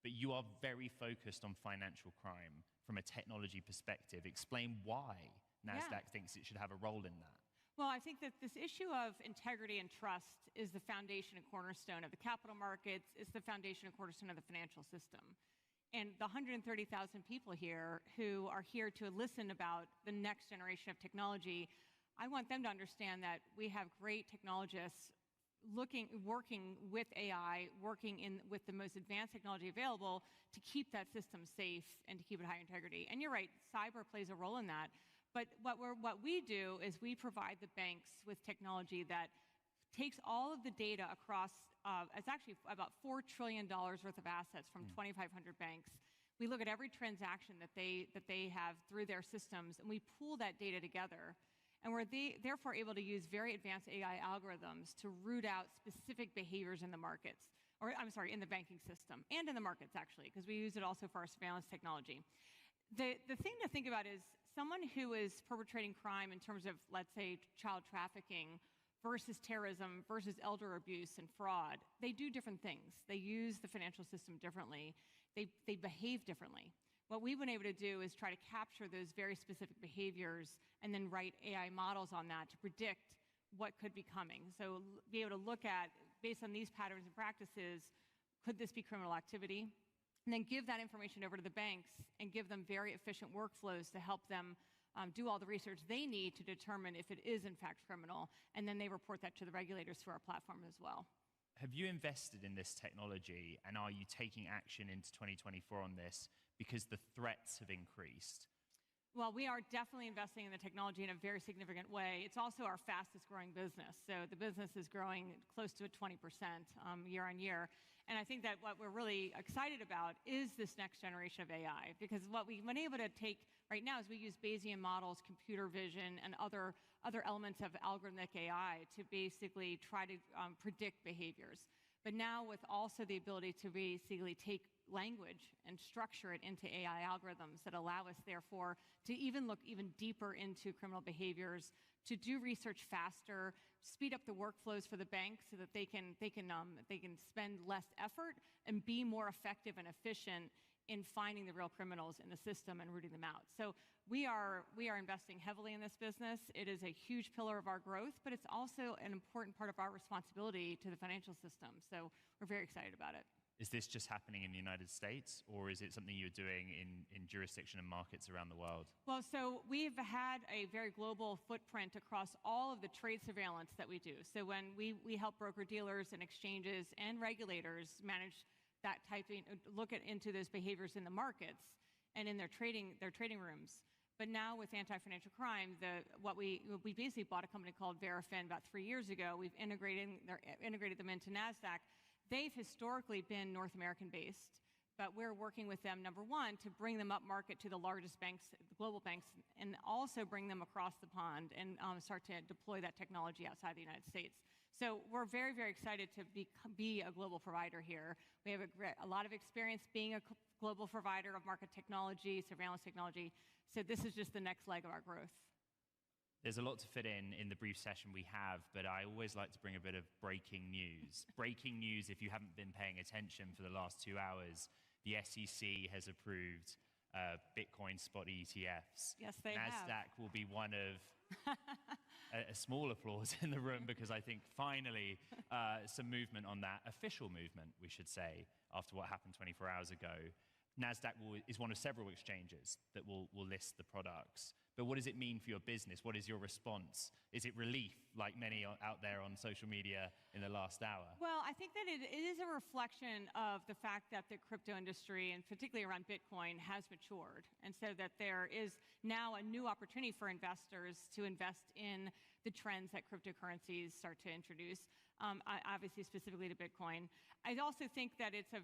But you are very focused on financial crime from a technology perspective. Explain why NASDAQ thinks it should have a role in that. Well, I think that this issue of integrity and trust is the foundation and cornerstone of the capital markets. It's the foundation and cornerstone of the financial system. And the 130,000 people here who are here to listen about the next generation of technology, I want them to understand that we have great technologists working with AI, with the most advanced technology available to keep that system safe and to keep it high integrity. And you're right, cyber plays a role in that. But what we do is we provide the banks with technology that takes all of the data across, it's actually about $4 trillion worth of assets from 2,500 banks. We look at every transaction that they have through their systems, and we pool that data together. And we're therefore able to use very advanced AI algorithms to root out specific behaviors in the markets, or I'm sorry, in the banking system, and in the markets, actually, because we use it also for our surveillance technology. The thing to think about is someone who is perpetrating crime in terms of, let's say, child trafficking versus terrorism versus elder abuse and fraud, they do different things. They use the financial system differently. They behave differently. What we've been able to do is try to capture those very specific behaviors and then write AI models on that to predict what could be coming. So be able to look at, based on these patterns and practices, could this be criminal activity? And then give that information over to the banks and give them very efficient workflows to help them do all the research they need to determine if it is in fact criminal. And then they report that to the regulators through our platform as well. Have you invested in this technology, and are you taking action into 2024 on this because the threats have increased? Well, we are definitely investing in the technology in a very significant way. It's also our fastest growing business. So the business is growing close to 20% year on year. And I think that what we're really excited about is this next generation of AI, because what we've been able to take right now is we use Bayesian models, computer vision, and other elements of algorithmic AI to basically try to predict behaviors. But now with also the ability to basically take language and structure it into AI algorithms that allow us, therefore, to even look even deeper into criminal behaviors, to do research faster, speed up the workflows for the banks so that they can spend less effort and be more effective and efficient in finding the real criminals in the system and rooting them out. So we are investing heavily in this business. It is a huge pillar of our growth, but it's also an important part of our responsibility to the financial system. So we're very excited about it. Is this just happening in the United States, or is it something you're doing in jurisdiction and markets around the world? Well, so we've had a very global footprint across all of the trade surveillance that we do. So when we help broker-dealers and exchanges and regulators manage that look into those behaviors in the markets and in their trading rooms. But now with anti-financial crime, we basically bought a company called VEREMENT about 3 years ago. We've integrated them into NASDAQ. They've historically been North American based, but we're working with them, number one, to bring them up market to the largest banks, the global banks, and also bring them across the pond and start to deploy that technology outside the United States. So we're very, very excited to be a global provider here. We have a lot of experience being a global provider of market technology, surveillance technology. So this is just the next leg of our growth. There's a lot to fit in the brief session we have, but I always like to bring a bit of breaking news. Breaking news, if you haven't been paying attention for the last 2 hours, the SEC has approved Bitcoin spot ETFs. Yes, they have. NASDAQ will be one of a small applause in the room, because I think finally some movement on that, official movement, we should say, after what happened 24 hours ago. NASDAQ is one of several exchanges that will list the products. But what does it mean for your business? What is your response? Is it relief, like many out there on social media in the last hour? Well, I think that it is a reflection of the fact that the crypto industry, and particularly around Bitcoin, has matured. And so that there is now a new opportunity for investors to invest in the trends that cryptocurrencies start to introduce, obviously specifically to Bitcoin. I also think that it's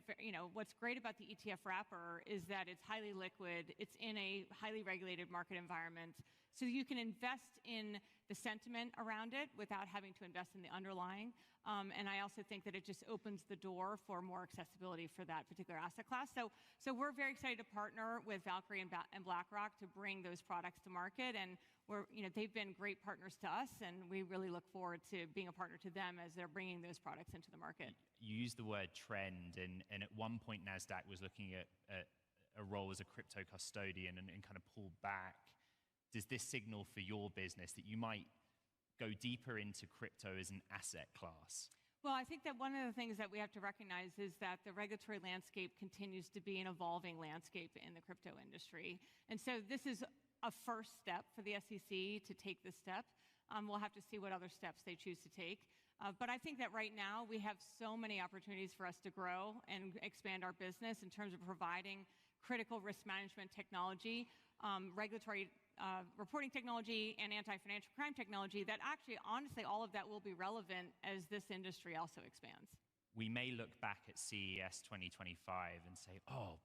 what's great about the ETF wrapper is that it's highly liquid. It's in a highly regulated market environment. So you can invest in the sentiment around it without having to invest in the underlying. And I also think that it just opens the door for more accessibility for that particular asset class. So we're very excited to partner with Valkyrie and BlackRock to bring those products to market. And they've been great partners to us, and we really look forward to being a partner to them as they're bringing those products into the market. You used the word trend, and at one point NASDAQ was looking at a role as a crypto custodian and kind of pulled back. Does this signal for your business that you might go deeper into crypto as an asset class? Well, I think that one of the things that we have to recognize is that the regulatory landscape continues to be an evolving landscape in the crypto industry. And so this is a first step for the SEC to take this step. We'll have to see what other steps they choose to take. But I think that right now we have so many opportunities for us to grow and expand our business in terms of providing critical risk management technology, regulatory reporting technology, and anti-financial crime technology, that actually, honestly, all of that will be relevant as this industry also expands. We may look back at CES 2025 and say, oh,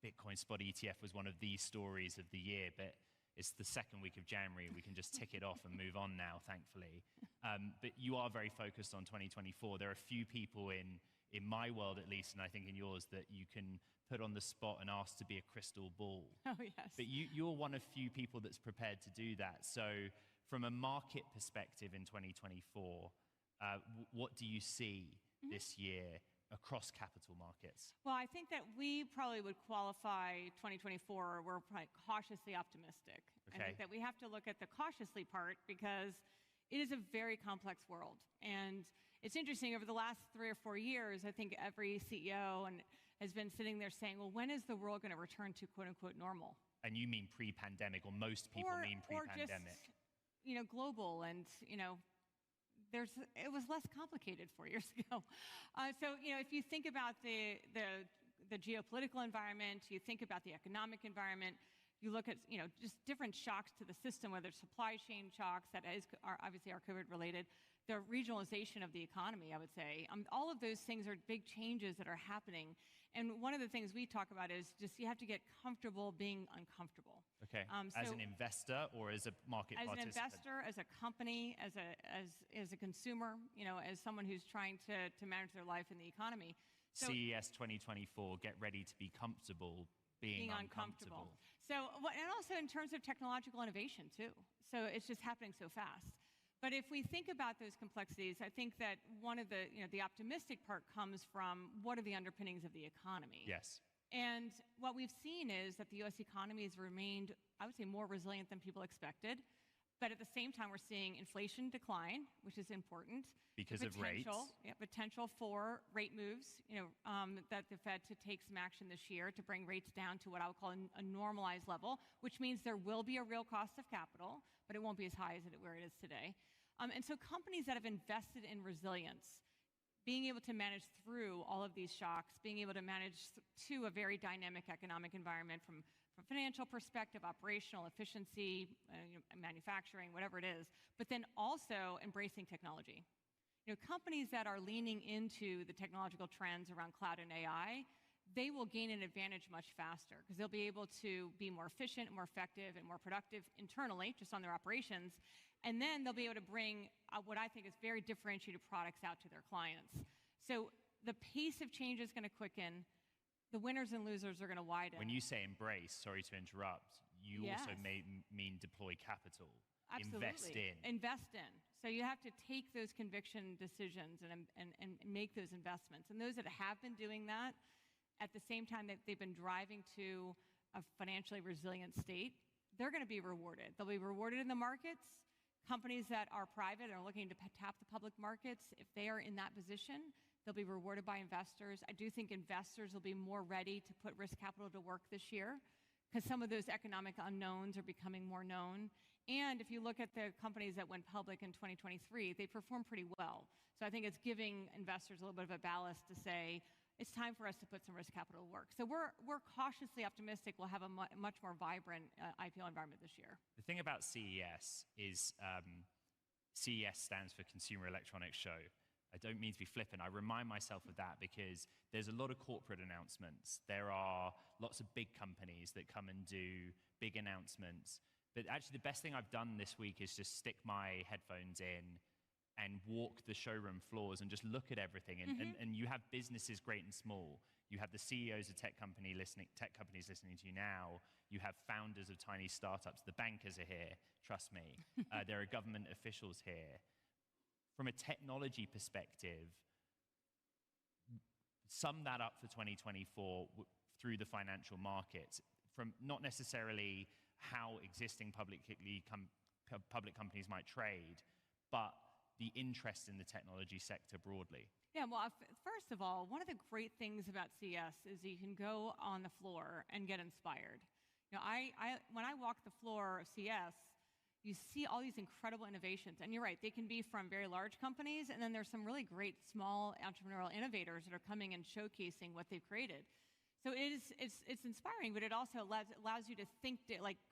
Bitcoin spot ETF was one of the stories of the year, but it's the second week of January. We can just tick it off and move on now, thankfully. But you are very focused on 2024. There are a few people in my world, at least, and I think in yours, that you can put on the spot and ask to be a crystal ball. Oh, yes. But you're one of few people that's prepared to do that. So from a market perspective in 2024, what do you see this year across capital markets? Well, I think that we probably would qualify 2024, we're probably cautiously optimistic. Okay. I think that we have to look at the cautiously part because it is a very complex world. And it's interesting, over the last 3 or 4 years, I think every CEO has been sitting there saying, well, when is the world going to return to quote unquote normal? And you mean pre-pandemic, or most people mean pre-pandemic? Or just, global, and, it was less complicated 4 years ago. So, if you think about the geopolitical environment, you think about the economic environment, you look at, just different shocks to the system, whether it's supply chain shocks that are obviously COVID related, the regionalization of the economy, I would say. All of those things are big changes that are happening. And one of the things we talk about is just you have to get comfortable being uncomfortable. Okay. As an investor or as a market participant? As an investor, as a company, as a consumer, as someone who's trying to manage their life in the economy. So, CES 2024, get ready to be comfortable being uncomfortable. So, and also in terms of technological innovation too. So it's just happening so fast. But if we think about those complexities, I think that one of the optimistic part comes from what are the underpinnings of the economy. Yes. And what we've seen is that the U.S. economy has remained, I would say, more resilient than people expected. But at the same time, we're seeing inflation decline, which is important. Because of rates. Yeah, potential for rate moves, that the Fed to take some action this year to bring rates down to what I would call a normalized level, which means there will be a real cost of capital, but it won't be as high as where it is today. And so companies that have invested in resilience, being able to manage through all of these shocks, being able to manage to a very dynamic economic environment from financial perspective, operational efficiency, manufacturing, whatever it is, but then also embracing technology. Companies that are leaning into the technological trends around cloud and AI, they will gain an advantage much faster because they'll be able to be more efficient, more effective, and more productive internally, just on their operations. And then they'll be able to bring what I think is very differentiated products out to their clients. So the pace of change is going to quicken. The winners and losers are going to widen. When you say embrace, sorry to interrupt, you also may mean deploy capital. Absolutely. Invest in. So you have to take those conviction decisions and make those investments. And those that have been doing that, at the same time that they've been driving to a financially resilient state, they're going to be rewarded. They'll be rewarded in the markets. Companies that are private and are looking to tap the public markets, if they are in that position, they'll be rewarded by investors. I do think investors will be more ready to put risk capital to work this year because some of those economic unknowns are becoming more known. And if you look at the companies that went public in 2023, they performed pretty well. So I think it's giving investors a little bit of a ballast to say, it's time for us to put some risk capital to work. So we're cautiously optimistic we'll have a much more vibrant IPO environment this year. The thing about CES is CES stands for Consumer Electronics Show. I don't mean to be flippant. I remind myself of that because there's a lot of corporate announcements. There are lots of big companies that come and do big announcements. But actually, the best thing I've done this week is just stick my headphones in and walk the showroom floors and just look at everything. And you have businesses great and small. You have the CEOs of tech companies listening to you now. You have founders of tiny startups. The bankers are here, trust me. There are government officials here. From a technology perspective, sum that up for 2024 through the financial markets, from not necessarily how existing public companies might trade, but the interest in the technology sector broadly. Yeah, well, first of all, one of the great things about CES is you can go on the floor and get inspired. When I walk the floor of CES, you see all these incredible innovations. And you're right, they can be from very large companies, and then there's some really great small entrepreneurial innovators that are coming and showcasing what they've created. So it's inspiring, but it also allows you to think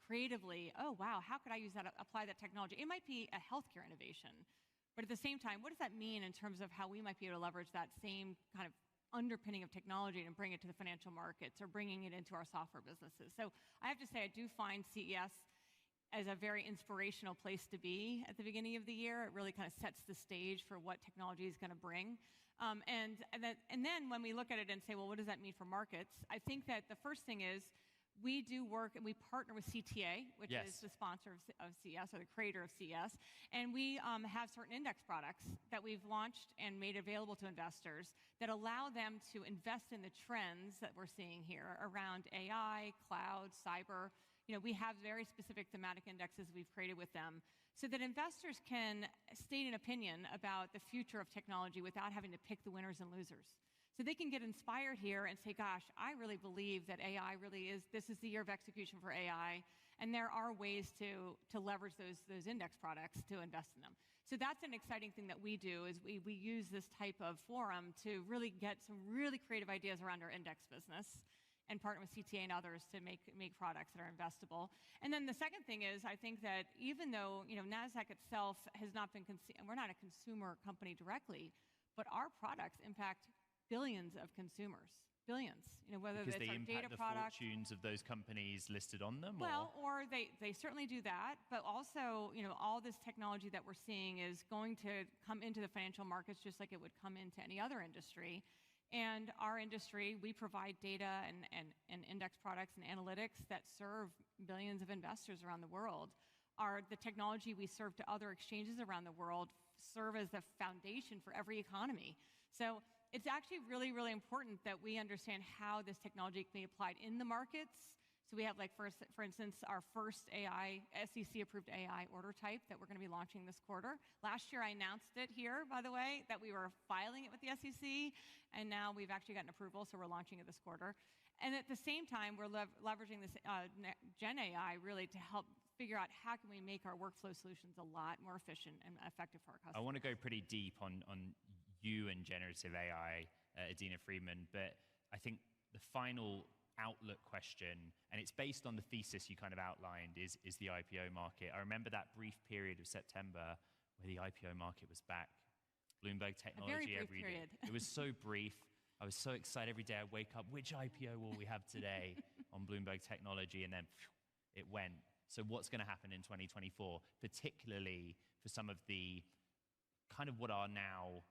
creatively, oh, wow, how could I apply that technology? It might be a healthcare innovation, but at the same time, what does that mean in terms of how we might be able to leverage that same kind of underpinning of technology and bring it to the financial markets or bringing it into our software businesses? So I have to say, I do find CES as a very inspirational place to be at the beginning of the year. It really kind of sets the stage for what technology is going to bring. And then when we look at it and say, well, what does that mean for markets? I think that the first thing is we do work and we partner with CTA, which is the sponsor of CES or the creator of CES. And we have certain index products that we've launched and made available to investors that allow them to invest in the trends that we're seeing here around AI, cloud, cyber. We have very specific thematic indexes we've created with them so that investors can state an opinion about the future of technology without having to pick the winners and losers. So they can get inspired here and say, gosh, I really believe that AI this is the year of execution for AI, and there are ways to leverage those index products to invest in them. So that's an exciting thing that we do is we use this type of forum to really get some really creative ideas around our index business and partner with CTA and others to make products that are investable. And then the second thing is, I think that even though NASDAQ itself has not been, we're not a consumer company directly, but our products impact billions of consumers, billions. Whether because it's they our impact data the product, fortunes of those companies listed on them. Well, or they certainly do that, but also all this technology that we're seeing is going to come into the financial markets just like it would come into any other industry. And our industry, we provide data and index products and analytics that serve billions of investors around the world. The technology we serve to other exchanges around the world serve as the foundation for every economy. So it's actually really, really important that we understand how this technology can be applied in the markets. So we have, like, for instance, our first AI, SEC-approved AI order type that we're going to be launching this quarter. Last year, I announced it here, by the way, that we were filing it with the SEC, and now we've actually gotten approval, so we're launching it this quarter. And at the same time, we're leveraging this Gen AI really to help figure out how can we make our workflow solutions a lot more efficient and effective for our customers. I want to go pretty deep on you and generative AI, Adina Friedman, but I think the final outlook question, and it's based on the thesis you kind of outlined, is the IPO market. I remember that brief period of September where the IPO market was back. Bloomberg Technology every day. It was so brief. I was so excited every day. I wake up, which IPO will we have today on Bloomberg Technology? And then it went. So what's going to happen in 2024, particularly for some of the kind of what are now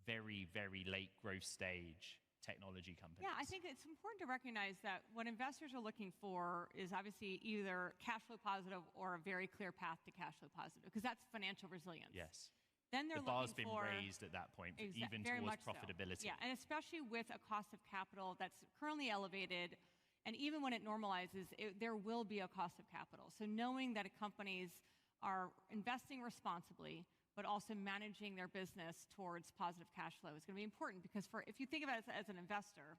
very, very late growth stage technology companies? Yeah, I think it's important to recognize that what investors are looking for is obviously either cash flow positive or a very clear path to cash flow positive, because that's financial resilience. Yes. Then they're the bar's looking been for, raised at that point, even towards profitability. So. Yeah, and especially with a cost of capital that's currently elevated, and even when it normalizes, there will be a cost of capital. So knowing that companies are investing responsibly, but also managing their business towards positive cash flow is going to be important, because if you think about it as an investor,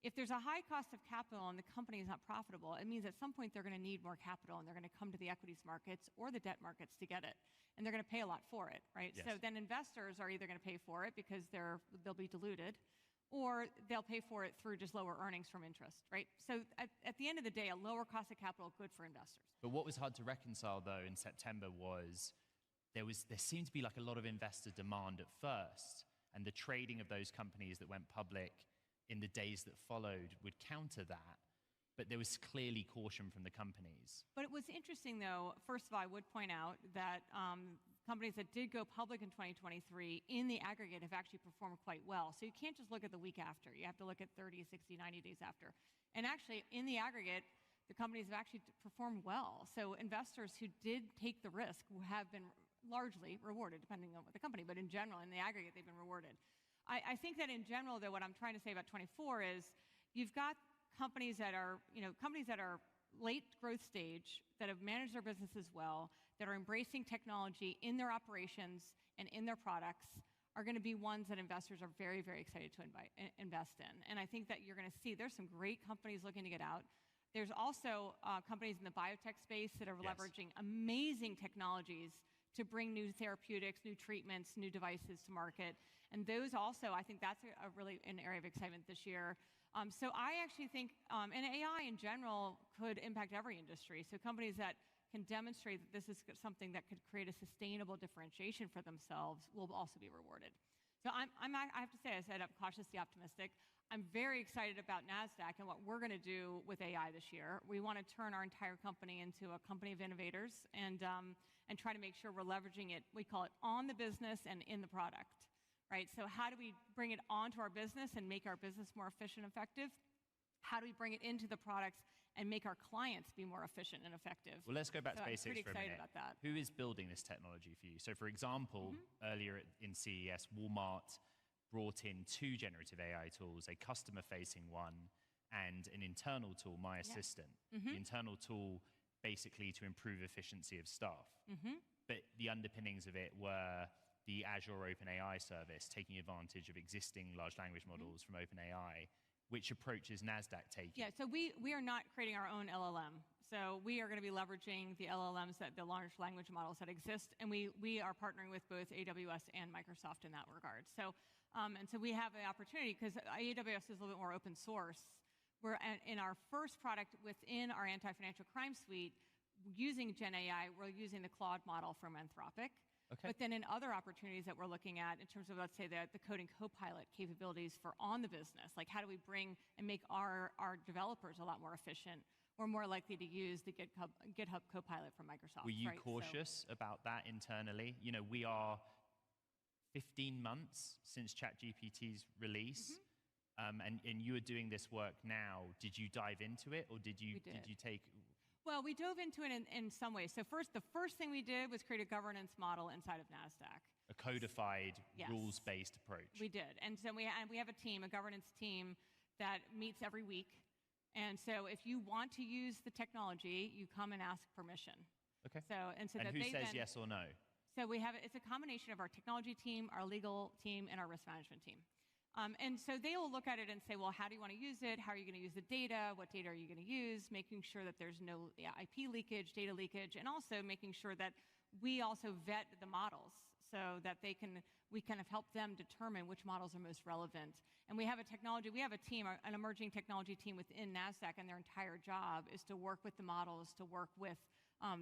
if there's a high cost of capital and the company is not profitable, it means at some point they're going to need more capital, and they're going to come to the equities markets or the debt markets to get it, and they're going to pay a lot for it, right? Yes. So then investors are either going to pay for it because they'll be diluted, or they'll pay for it through just lower earnings from interest, right? So at the end of the day, a lower cost of capital, good for investors. But what was hard to reconcile, though, in September was there seemed to be like a lot of investor demand at first, and the trading of those companies that went public in the days that followed would counter that. But there was clearly caution from the companies. But it was interesting, though. First of all, I would point out that companies that did go public in 2023, in the aggregate, have actually performed quite well. So you can't just look at the week after. You have to look at 30, 60, 90 days after. And actually, in the aggregate, the companies have actually performed well. So investors who did take the risk have been largely rewarded, depending on what the company. But in general, in the aggregate, they've been rewarded. I think that in general, though, what I'm trying to say about 24 is you've got companies that are late growth stage, that have managed their businesses well, that are embracing technology in their operations and in their products, are going to be ones that investors are very, very excited to invest in. And I think that you're going to see there's some great companies looking to get out. There's also companies in the biotech space that are leveraging amazing technologies to bring new therapeutics, new treatments, new devices to market. And those also, I think that's an area of excitement this year. So I actually think, and AI in general could impact every industry. So companies that can demonstrate that this is something that could create a sustainable differentiation for themselves will also be rewarded. So I have to say, I said I'm cautiously optimistic. I'm very excited about NASDAQ and what we're going to do with AI this year. We want to turn our entire company into a company of innovators and try to make sure we're leveraging it. We call it on the business and in the product, right? So how do we bring it onto our business and make our business more efficient and effective? How do we bring it into the products and make our clients be more efficient and effective? Well, let's go back to basics I'm pretty for a excited minute. about that. Who is building this technology for you? So, for example, earlier in CES, Walmart brought in 2 generative AI tools, a customer-facing one and an internal tool, My Assistant. The internal tool basically to improve efficiency of staff. But the underpinnings of it were the Azure OpenAI service, taking advantage of existing large language models from OpenAI. Which approach is NASDAQ taking? Yeah, so we are not creating our own LLM. So we are going to be leveraging the LLMs, the large language models that exist, and we are partnering with both AWS and Microsoft in that regard. So, and so we have an opportunity, because AWS is a little bit more open source. We're in our first product within our anti-financial crime suite, using Gen AI, we're using the Claude model from Anthropic. Okay. But then in other opportunities that we're looking at, in terms of, let's say, the coding copilot capabilities for on the business, like how do we bring and make our developers a lot more efficient? We're more likely to use the GitHub Copilot from Microsoft. Were you right? cautious about that internally? You know, we are 15 months since ChatGPT's release, and you are doing this work now. Did you dive into it, or did you take? Well, we dove into it in some ways. So the first thing we did was create a governance model inside of NASDAQ. A codified, Yes. rules-based approach. We did. And so we have a team, a governance team, that meets every week. And so if you want to use the technology, you come and ask permission. Okay. And who they says then, yes or no? So it's a combination of our technology team, our legal team, and our risk management team. And so they will look at it and say, well, how do you want to use it? How are you going to use the data? What data are you going to use? Making sure that there's no IP leakage, data leakage, and also making sure that we also vet the models so that we kind of help them determine which models are most relevant. And we have a team, an emerging technology team within NASDAQ, and their entire job is to work with the models, to work with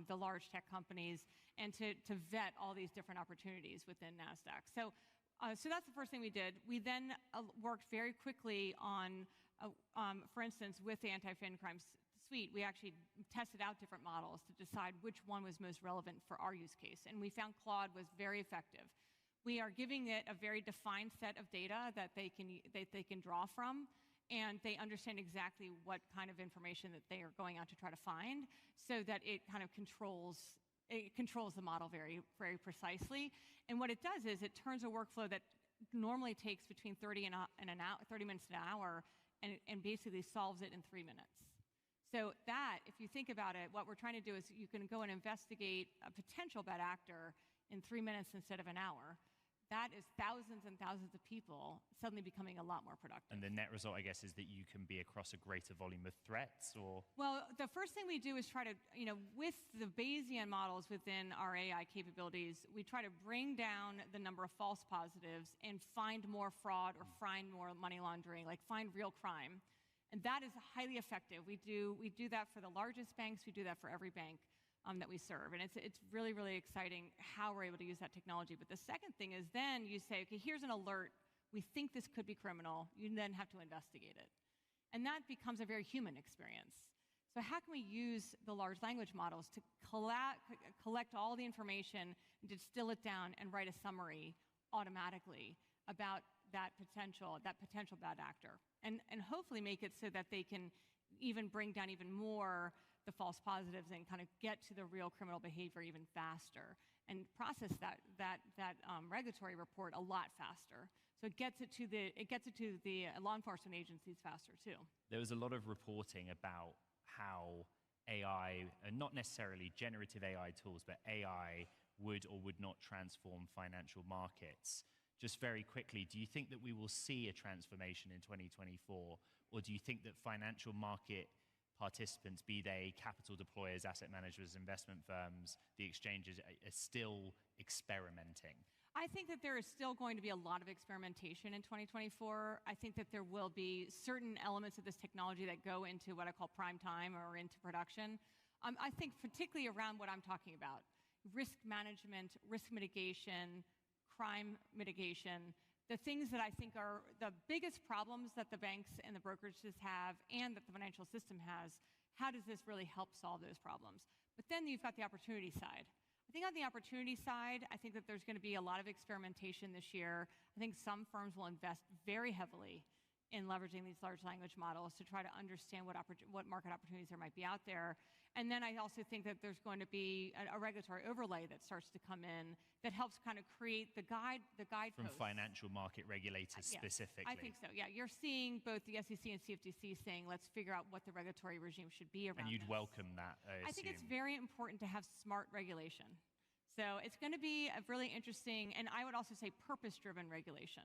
the large tech companies, and to vet all these different opportunities within NASDAQ. So that's the first thing we did. We then worked very quickly on, for instance, with the anti-fin crime suite, we actually tested out different models to decide which one was most relevant for our use case. And we found Claude was very effective. We are giving it a very defined set of data that they can draw from, and they understand exactly what kind of information that they are going out to try to find, so that it kind of controls the model very, very precisely. And what it does is it turns a workflow that normally takes between 30 minutes and an hour, and basically solves it in 3 minutes. So that, if you think about it, what we're trying to do is you can go and investigate a potential bad actor in 3 minutes instead of an hour. That is thousands and thousands of people suddenly becoming a lot more productive. And the net result, I guess, is that you can be across a greater volume of threats, or? Well, the first thing we do is try to, with the Bayesian models within our AI capabilities, we try to bring down the number of false positives and find more fraud or find more money laundering, like find real crime. And that is highly effective. We do that for the largest banks. We do that for every bank that we serve. And it's really, really exciting how we're able to use that technology. But the second thing is then you say, okay, here's an alert. We think this could be criminal. You then have to investigate it. And that becomes a very human experience. So how can we use the large language models to collect all the information and distill it down and write a summary automatically about that potential bad actor? And hopefully make it so that they can even bring down even more the false positives and kind of get to the real criminal behavior even faster, and process that regulatory report a lot faster. So it gets it to the law enforcement agencies faster too. There was a lot of reporting about how AI, and not necessarily generative AI tools, but AI would or would not transform financial markets. Just very quickly, do you think that we will see a transformation in 2024, or do you think that financial market participants, be they capital deployers, asset managers, investment firms, the exchanges, are still experimenting? I think that there is still going to be a lot of experimentation in 2024. I think that there will be certain elements of this technology that go into what I call prime time or into production. I think particularly around what I'm talking about, risk management, risk mitigation, crime mitigation, the things that I think are the biggest problems that the banks and the brokerages have and that the financial system has. How does this really help solve those problems? But then you've got the opportunity side. I think on the opportunity side, I think that there's going to be a lot of experimentation this year. I think some firms will invest very heavily in leveraging these large language models to try to understand what market opportunities there might be out there. And then I also think that there's going to be a regulatory overlay that starts to come in that helps kind of create the guideposts. From financial market regulators specifically? I think so, yeah. You're seeing both the SEC and CFTC saying, let's figure out what the regulatory regime should be around And you'd this. welcome that, I think it's assume. very important to have smart regulation. So it's going to be a really interesting, and I would also say purpose-driven regulation.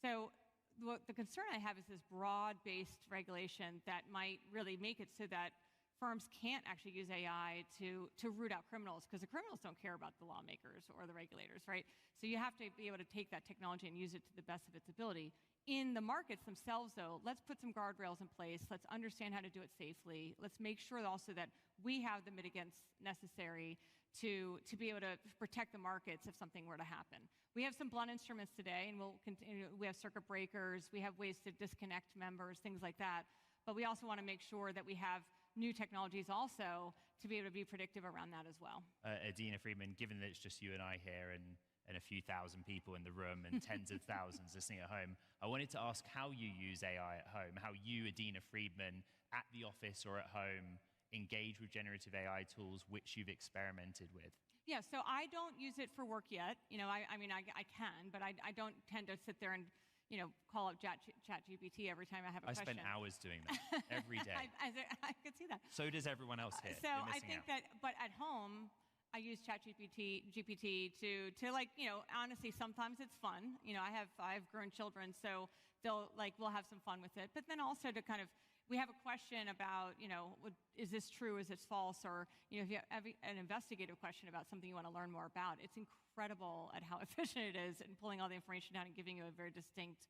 So the concern I have is this broad-based regulation that might really make it so that firms can't actually use AI to root out criminals, because the criminals don't care about the lawmakers or the regulators, right? So you have to be able to take that technology and use it to the best of its ability. In the markets themselves, though, let's put some guardrails in place. Let's understand how to do it safely. Let's make sure also that we have the mitigants necessary to be able to protect the markets if something were to happen. We have some blunt instruments today, and we'll continue. We have circuit breakers. We have ways to disconnect members, things like that. But we also want to make sure that we have new technologies also to be able to be predictive around that as well. Adina Friedman, given that it's just you and I here and a few thousand people in the room and tens of thousands listening at home, I wanted to ask how you use AI at home, how you, Adina Friedman, at the office or at home, engage with generative AI tools which you've experimented with? Yeah, so I don't use it for work yet. You know, I mean, I can, but I don't tend to sit there and, you know, call up ChatGPT every time I have a I question. spend hours doing that every day. I could see that. So does everyone else here. So You're I missing think out. but at home, I use GPT to like, you know, honestly, sometimes it's fun. You know, I have grown children, so we'll have some fun with it. But then also to kind of, we have a question about, you know, is this true, is this false? Or, you know, if you have an investigative question about something you want to learn more about, it's incredible at how efficient it is in pulling all the information down and giving you a very distinct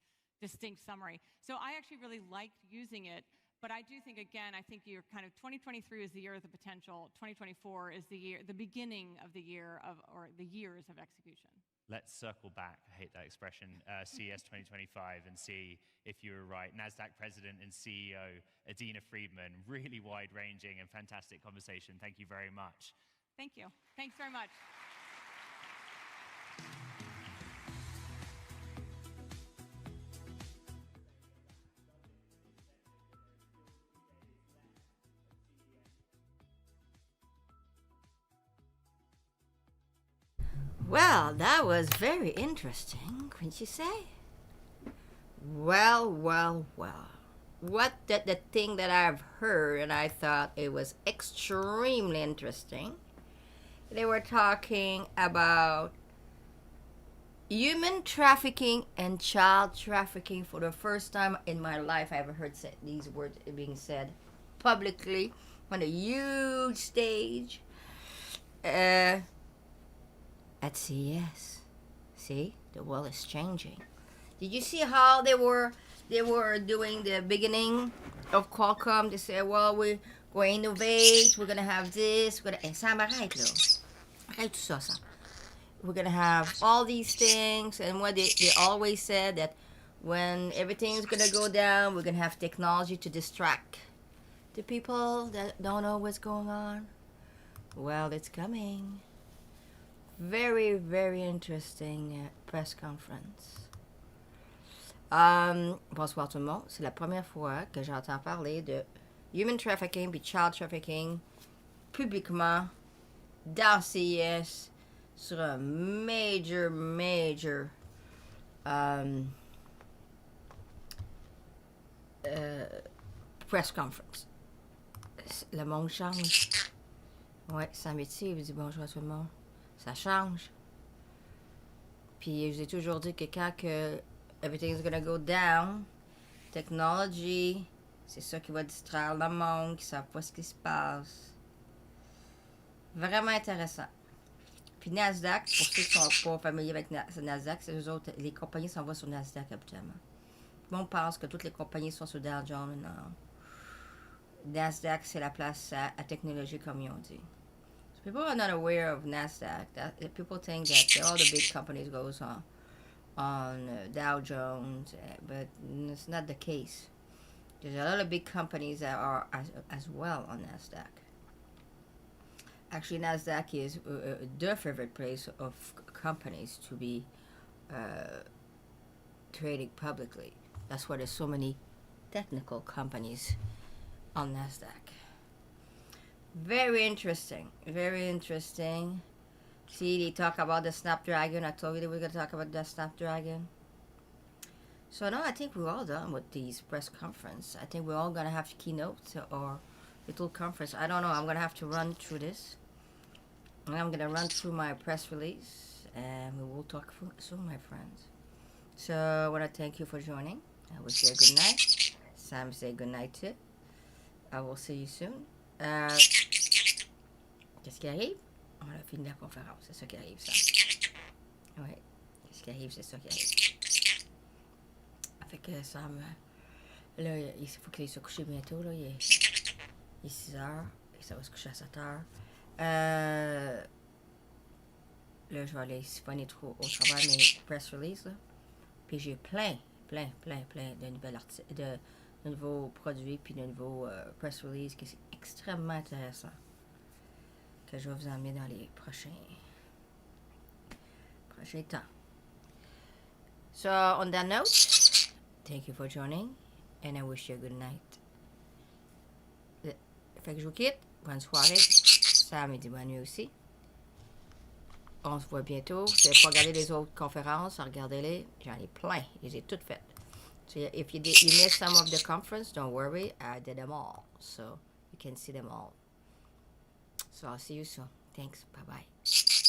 summary. So I actually really liked using it. But I do think, again, I think you're kind of 2023 is the year of the potential. 2024 is the beginning of the year or the years of execution. Let's circle back, I hate that expression, CES 2025 and see if you were right. NASDAQ President and CEO Adina Friedman, really wide-ranging and fantastic conversation. Thank you very much. Thank you. Thanks very much. Well, that was very interesting, couldn't you say? Well. What the thing that I've heard, and I thought it was extremely interesting. They were talking about human trafficking and child trafficking. For the first time in my life, I ever heard these words being said publicly on a huge stage. At CES. See, the world is changing. Did you see how they were doing the beginning of Qualcomm? They said, well, we're going to innovate, we're going to have this, ça m'arrête là. Arrête tout ça, ça. We're going to have all these things, and what they always said that when everything's going to go down, we're going to have technology to distract the people that don't know what's going on. Well, it's coming. Very, very interesting press conference. Bonsoir tout le monde. C'est la première fois que j'entends parler de human trafficking puis child trafficking publiquement dans CES sur un major press conference. Le monde change. Ouais, sans métier, il vous dit bonjour à tout le monde. Ça change. Puis je vous ai toujours dit que quand que everything's gonna go down, technology, c'est ça qui va distraire le monde, qui ne savent pas ce qui se passe. Vraiment intéressant. Puis Nasdaq, pour ceux qui ne sont pas familiers avec Nasdaq, c'est eux autres, les compagnies s'en vont sur Nasdaq habituellement. Tout le monde pense que toutes les compagnies sont sur Dow Jones. Non. Nasdaq, c'est la place à technologie, comme ils ont dit. People are not aware of Nasdaq. People think that all the big companies goes on Dow Jones, but it's not the case. There's a lot of big companies that are as well on Nasdaq. Actually, Nasdaq is the favorite place of companies to be trading publicly. That's why there's so many technical companies on Nasdaq. Very interesting. Very interesting. See, they talk about the Snapdragon. I told you they were going to talk about the Snapdragon. So now I think we're all done with these press conference. I think we're all going to have keynotes or little conference. I don't know. I'm going to have to run through this. And I'm going to run through my press release. And we will talk soon, my friends. So I want to thank you for joining. I wish you a good night. Sam say good night too. I will see you soon. Qu'est-ce qui arrive? On a fini la conférence, c'est ça qui arrive, ça. Oui, qu'est-ce qui arrive, c'est ça qui arrive. Fait que Sam, là, il faut qu'il se couche bientôt, là, il est 6 heures, et ça va se coucher à 7 heures. Là, je vais aller siphonner trop au travers de mes press releases, là. Puis j'ai plein de nouveaux produits, puis de nouveaux press releases qui sont extrêmement intéressants, que je vais vous emmener dans les prochains temps. So, on that note, thank you for joining, and I wish you a good night. Fait que je vous quitte. Bonne soirée. Sam, il dit bonne nuit aussi. On se voit bientôt. Si vous n'avez pas regardé les autres conférences, regardez-les. J'en ai plein. Je les ai toutes faites. So if you missed some of the conference, don't worry. I did them all. So you can see them all. So I'll see you soon. Thanks. Bye-bye.